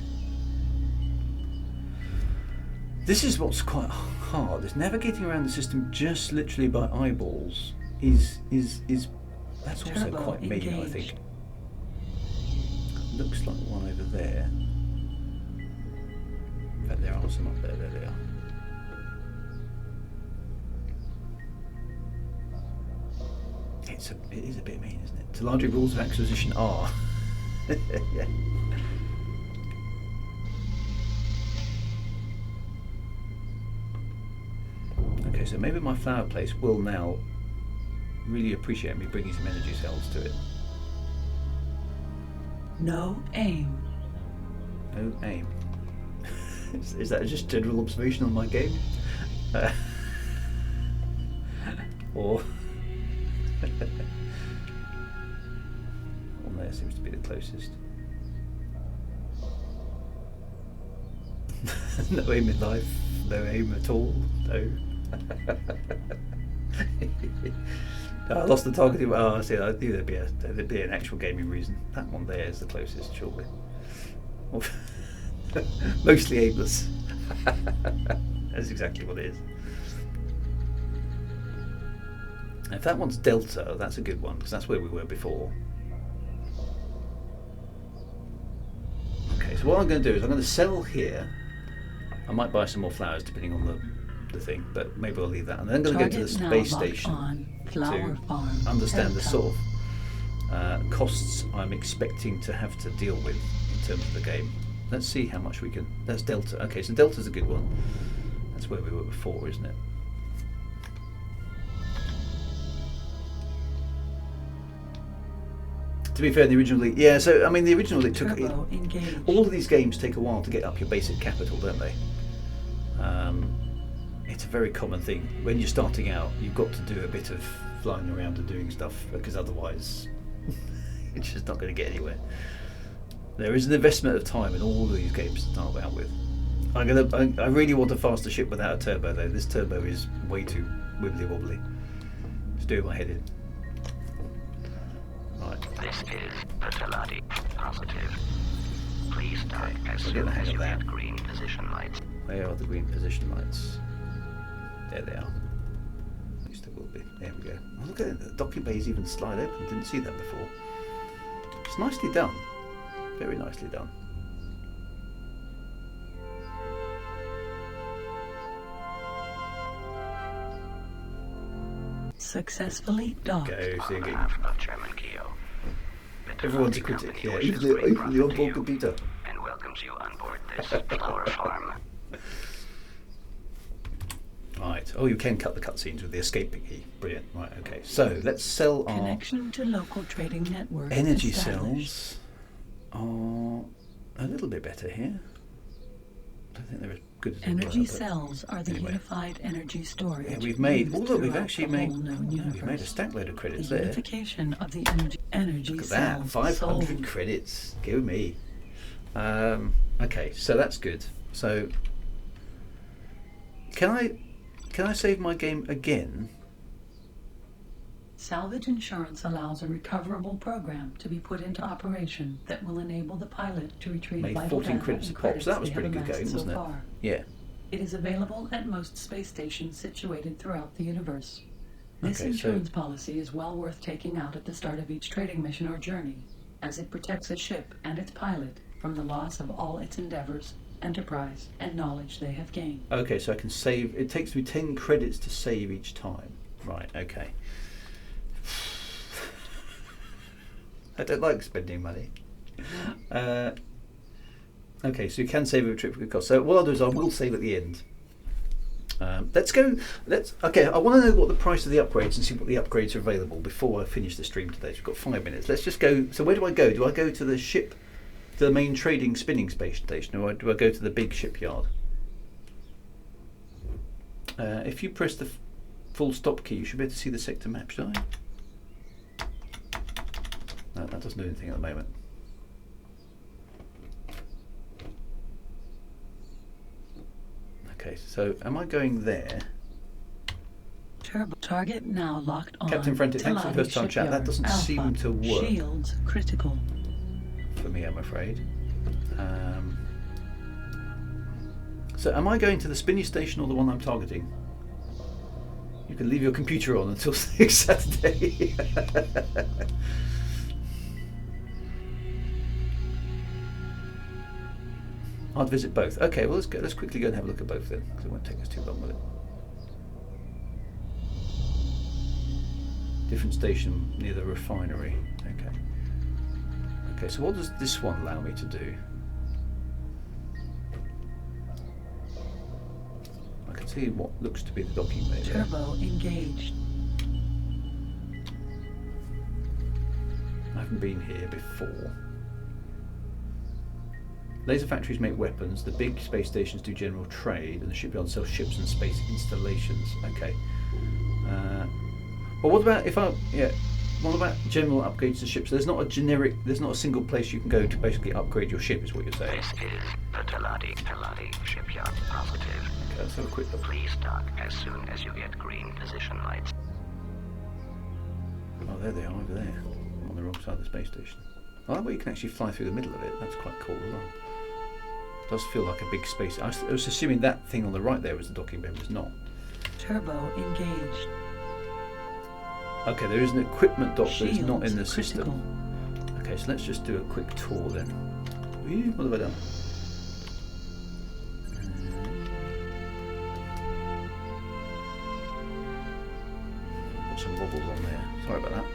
This is what's quite hard. Is navigating around the system just literally by eyeballs is that's also Turbo quite mean, engaged. I think. Looks like one over there. In fact, there are some up there. There they are. It is a bit mean, isn't it? Taladi rules of acquisition are. Yeah. Okay, so maybe my flower place will now really appreciate me bringing some energy cells to it. No aim. No aim. Is that just general observation on my game? Or one there seems to be the closest. No aim in life, no aim at all, no. I lost the targeting. Oh, I see. I knew there'd be an actual gaming reason. That one there is the closest, surely. Mostly aimless. That's exactly what it is. If that one's Delta, that's a good one because that's where we were before. Okay, so what I'm going to do is I'm going to sell here. I might buy some more flowers depending on the thing, but maybe I'll leave that. And then I'm going to go to the space station to understand the sort of costs I'm expecting to have to deal with in terms of the game. Let's see how much we can. That's Delta. Okay, so Delta's a good one. That's where we were before, isn't it? To be fair, the original, yeah. So I mean, the original it took. All of these games take a while to get up your basic capital, don't they? It's a very common thing when you're starting out. You've got to do a bit of flying around and doing stuff because otherwise, it's just not going to get anywhere. There is an investment of time in all of these games to start out with. I really want a faster ship without a turbo though. This turbo is way too wibbly wobbly. It's doing my head in. Right. This is Fertility Positive. Please start as we'll soon get the hang as of you that. get green position lights. Where are the green position lights? There they are. At least they will be. There we go. Oh, look at it. The docking bays even slide open. Didn't see that before. It's nicely done. Very nicely done. Successfully docked. Go, see On again. behalf of Chairman Keo, Everyone's a Fertility critic, Company yeah. wishes Even great the fortune to onboard you computer. and welcomes you on board this flower farm. Right. Oh, you can cut the cutscenes with the escape key. Brilliant. Right. Okay. So let's sell our Connection to local trading network. energy established. cells. Are a little bit better here. I don't think they're as good as they were, Energy but cells are the anyway. unified energy storage. Yeah, we've made. Oh, used look, we've throughout actually the made. whole known We've made a universe. stack load of The credits there. unification of the energy Look at that, cells 500 sold. credits. Go me. Okay, so that's good. So, can I save my game again? Salvage insurance allows a recoverable program to be put into operation that will enable the pilot to retrieve Made vital 14 data credits and a pop, so that credits was they pretty have good amassed going, so wasn't it? far. Yeah. It is available at most space stations situated throughout the universe. This Okay, so- insurance policy is well worth taking out at the start of each trading mission or journey, as it protects a ship and its pilot from the loss of all its endeavors. enterprise, and knowledge they have gained. Okay, so I can save. It takes me 10 credits to save each time. Right, okay. I don't like spending money. Okay, so you can save a trip for good cost. So what I'll do is I will save at the end. Let's go. Okay, I want to know what the price of the upgrades and see what the upgrades are available before I finish the stream today. So we've got 5 minutes. Let's just go. So where do I go? Do I go to the ship, to the main trading spinning space station, or do I go to the big shipyard? If you press the full stop key, you should be able to see the sector map, should I? No, that doesn't do anything at the moment. Okay, so am I going there? Turbo target now locked on. Captain Frantic, thanks for the first time chat. That doesn't seem to work. Shields critical. For me, I'm afraid. So am I going to the spinning station or the one I'm targeting? You can leave your computer on until next Saturday. I'd visit both. Okay, well let's quickly go and have a look at both then, because it won't take us too long with it. Different station near the refinery. Okay. Okay, so what does this one allow me to do? I can see what looks to be the docking bay there. Turbo engaged. I haven't been here before. Laser factories make weapons, the big space stations do general trade, and the shipyard sells ships and space installations. Okay. Well, what about what about general upgrades to ships? There's not a single place you can go to basically upgrade your ship, is what you're saying. This is the Teladi shipyard. Positive. Okay, let's have a quick look. Please dock as soon as you get green position lights. Oh, there they are over there, on the wrong side of the space station. I like where you can actually fly through the middle of it. That's quite cool as well. It does feel like a big space. I was assuming that thing on the right there was the docking bay, but it's not. Turbo engaged. Okay, there is an equipment dock that's not in the system. Critical. Okay, so let's just do a quick tour then. Ooh, what have I done? Got some wobbles on there. Sorry about that.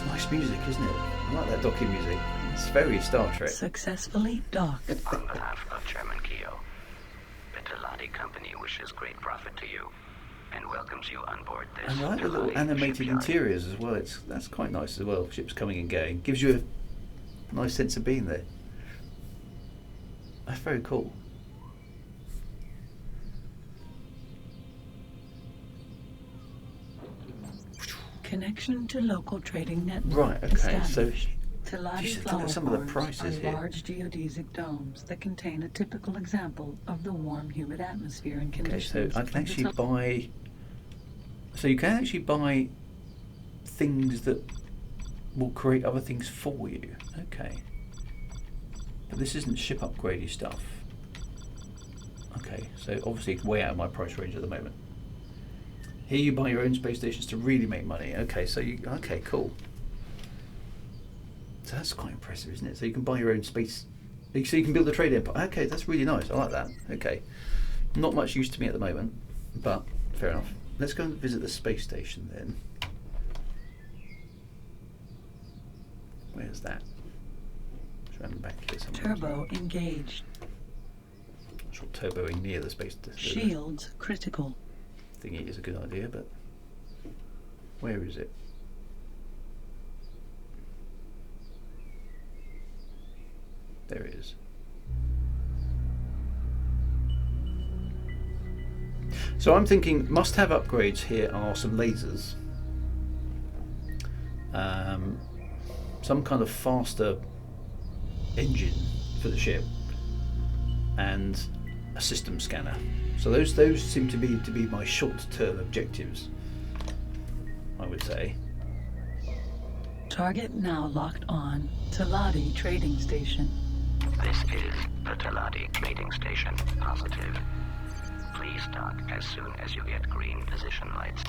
Nice music, isn't it? I like that docking music. It's very Star Trek. Successfully docked. On behalf of Chairman Keogh, the Teladi Company wishes great profit to you and welcomes you on board this. And I like the little Teladi animated shipyard. interiors as well. That's quite nice as well. Ships coming and going. Gives you a nice sense of being there. That's very cool. Connection to local trading network. Right, okay, so Teladi Jesus, look flower at some of the farms prices are here. large geodesic domes that contain a typical example of the warm, humid atmosphere and Okay, so conditions. I can actually buy. So you can actually buy things that will create other things for you. Okay, but this isn't ship upgradey stuff. Okay, so obviously it's way out of my price range at the moment. Here you buy your own space stations to really make money. Okay, so okay, cool. So that's quite impressive, isn't it? So you can buy your own space, so you can build a trade empire. Okay, that's really nice. I like that. Okay, not much use to me at the moment, but fair enough. Let's go and visit the space station then. Where's that? It's around the back here somewhere. Turbo engaged. Not sure turboing near the space station. Shields critical. Thingy is a good idea, but where is it? There it is. So I'm thinking must-have upgrades here are some lasers, some kind of faster engine for the ship, and a system scanner. So those seem to be my short-term objectives, I would say. Target now locked on. Taladi Trading Station. This is the Taladi Trading Station. Positive. Please dock as soon as you get green position lights.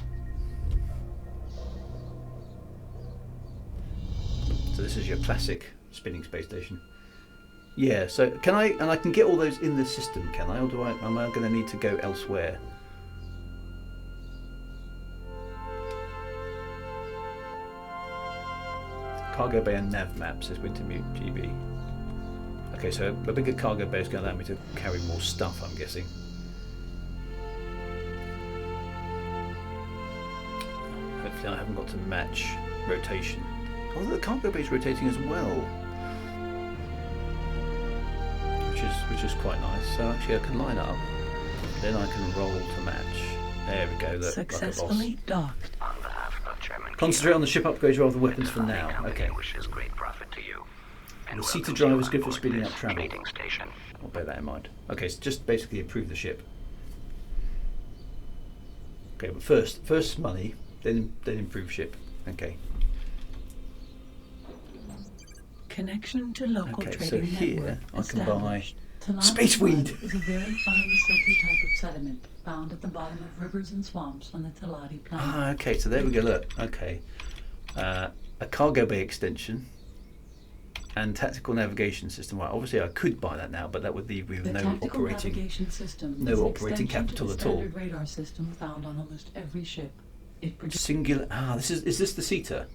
So this is your classic spinning space station. Yeah, so can I can get all those in the system, can I? Or am I going to need to go elsewhere? Cargo bay and nav map says Wintermute GB. Okay, so a bigger cargo bay is going to allow me to carry more stuff, I'm guessing. Hopefully I haven't got to match rotation. Although the cargo bay is rotating as well, which is quite nice. So actually I can line up, then I can roll to match. There we go. Look, Successfully docked. On behalf of German Concentrate on the ship upgrades rather than weapons for now. Okay. Wishes great profit to you. The seater drive is good for speeding up travel. Trading station. I'll bear that in mind. Okay, so just basically improve the ship. Okay, but first money, then improve ship. Okay. Connection to local Okay, trading so here network I can buy established. Taladi space weed. mud is a very fine silky type of sediment found at the bottom of rivers and swamps on the Taladi planet. Ah, okay, so there we go. Look, okay, a cargo bay extension and tactical navigation system. Right, obviously I could buy that now, but that would leave me with The no tactical operating. navigation system no is an operating extension capital to the at all. standard radar system found on almost every ship. It produces Singular. Ah, is this the seater?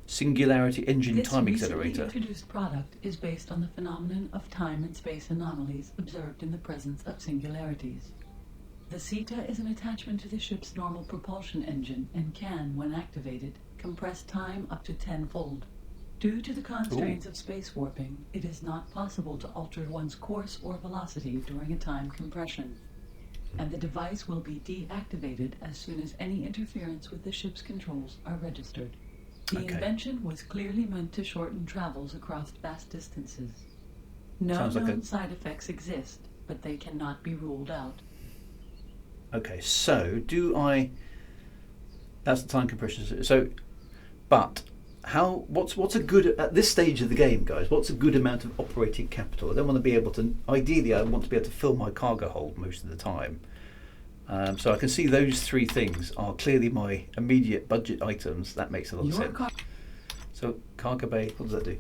Singularity engine This time recently accelerator. introduced product is based on the phenomenon of time and space anomalies observed in the presence of singularities. The CETA is an attachment to the ship's normal propulsion engine and can, when activated, compress time up to 10-fold. Due to the constraints of space warping, it is not possible to alter one's course or velocity during a time compression, and the device will be deactivated as soon as any interference with the ship's controls are registered. The Okay. invention was clearly meant to shorten travels across vast distances. No Sounds like known a- side effects exist, but they cannot be ruled out. Okay, so do I? That's the time compression. So, but how? What's a good at this stage of the game, guys? What's a good amount of operating capital? I don't want to be able to. Ideally, I want to be able to fill my cargo hold most of the time. So I can see those three things are clearly my immediate budget items. That makes a lot of Your sense. car- So cargo bay, what does that do?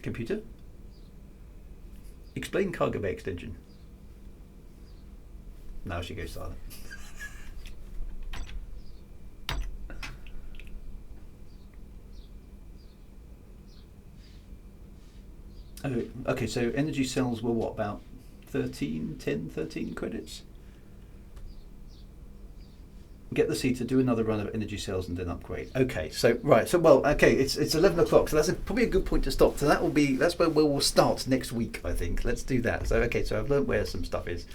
Computer? Explain cargo bay extension. Now she goes silent. Oh, okay, so energy cells were what, about 13 credits? Get the seat to do another run of energy cells and then upgrade. Okay, so right, so well, okay, it's 11 o'clock, so that's probably a good point to stop. So that's where we'll start next week, I think. Let's do that. So okay, so I've learned where some stuff is.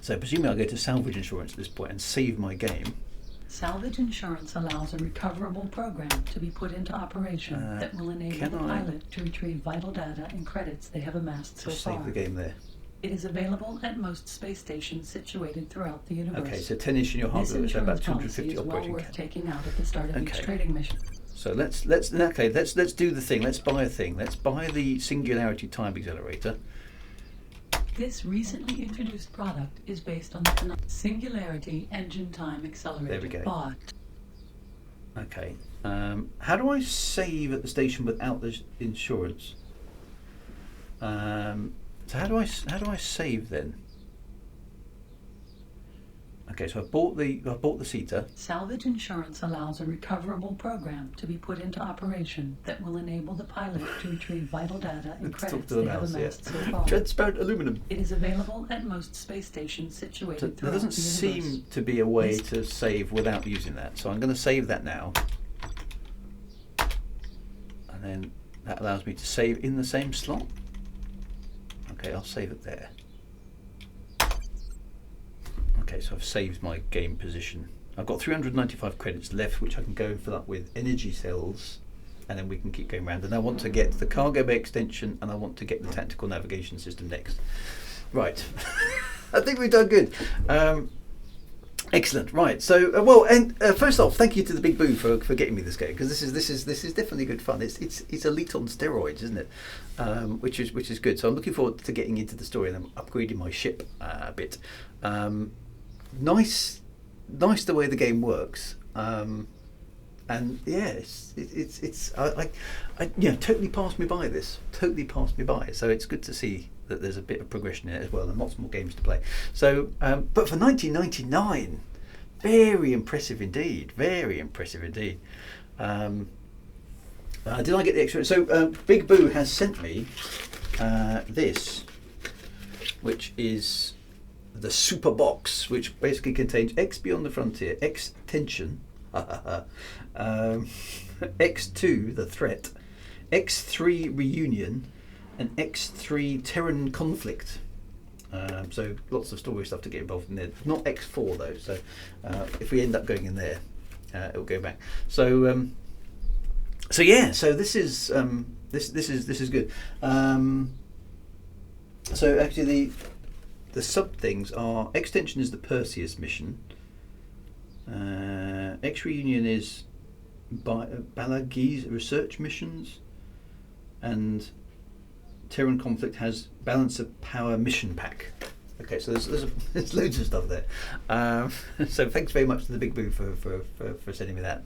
So presumably I'll go to salvage insurance at this point and save my game. Salvage insurance allows a recoverable program to be put into operation that will enable can the I- pilot to retrieve vital data and credits they have amassed so Just far. save the game there. It is available at most space stations situated throughout the universe. Okay, so 10-ish in your This hardware, so about insurance policy 250 is well operating worth cap. taking out at the start of each Okay. trading mission. So let's do the thing. Let's buy a thing. Let's buy the Singularity Time Accelerator. This recently introduced product is based on the Singularity Engine Time Accelerator. There we go. Bought. Okay. How do I save at the station without the insurance? So how do I save then? Okay, so I bought the seater. Salvage insurance allows a recoverable program to be put into operation that will enable the pilot to retrieve vital data and Let's talk credits to the they have mouse, amassed yeah. so far. Transparent aluminum. It is available at most space stations situated So throughout there doesn't the universe. seem to be a way This- to save without using that. So I'm going to save that now. And then that allows me to save in the same slot. Okay, I'll save it there. Okay, so I've saved my game position. I've got 395 credits left, which I can go and fill up with energy cells, and then we can keep going around. And I want to get the cargo bay extension, and I want to get the tactical navigation system next. Right. I think we've done good. Excellent. Right. So, well, and first off, thank you to the Big Boo for getting me this game, because this is definitely good fun. It's elite on steroids, isn't it? Which is good. So I'm looking forward to getting into the story, and I'm upgrading my ship a bit. Nice the way the game works. And yeah, I totally passed me by this. Totally passed me by. So it's good to see that there's a bit of progression in it as well, and lots more games to play. So, but for 1999, very impressive indeed. Very impressive indeed. Did I get the extra? So Big Boo has sent me this, which is the Super Box, which basically contains X Beyond the Frontier, X Tension, X2 The Threat, X3 Reunion, and X3 Terran Conflict. So lots of story stuff to get involved in there. Not X4 though, so if we end up going in there, it'll go back. So yeah, so this is good. So actually the sub things are: Extension is the Perseus mission. X Reunion is Balagi's research missions, and Terran Conflict has Balance of Power mission pack. Okay, so there's loads of stuff there. So thanks very much to the Big Boo for sending me that.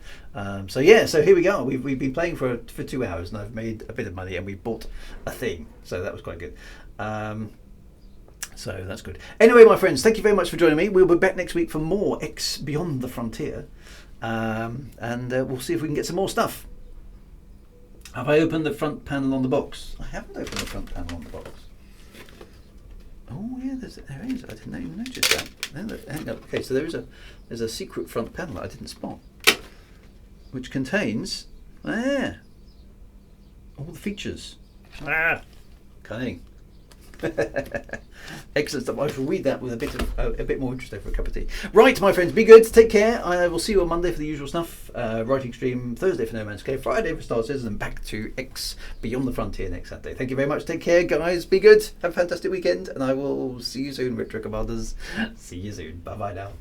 So yeah, so here we go. We've been playing for 2 hours, and I've made a bit of money, and we bought a thing. So that was quite good. So that's good. Anyway, my friends, thank you very much for joining me. We'll be back next week for more X Beyond the Frontier, and we'll see if we can get some more stuff. Have I opened the front panel on the box? I haven't opened the front panel on the box. Oh yeah, there is. I didn't even notice that. Hang on. Okay, so there's a secret front panel that I didn't spot, which contains all the features. Cunning. Excellent stuff. I shall read that with a bit more interest over a cup of tea. Right, my friends, be good. Take care. I will see you on Monday for the usual stuff. Writing stream Thursday for No Man's Sky, Friday for Star Citizen, and back to X Beyond the Frontier next Saturday. Thank you very much. Take care, guys. Be good. Have a fantastic weekend, and I will see you soon, Retro Commanders. See you soon. Bye bye now.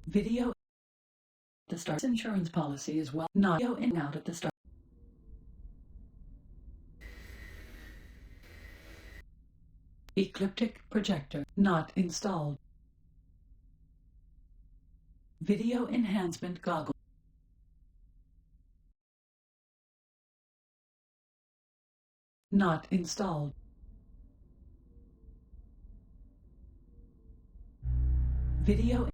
Video. The Star's insurance policy is well not go in and out at the start. Ecliptic projector not installed. Video enhancement goggle. Not installed. Video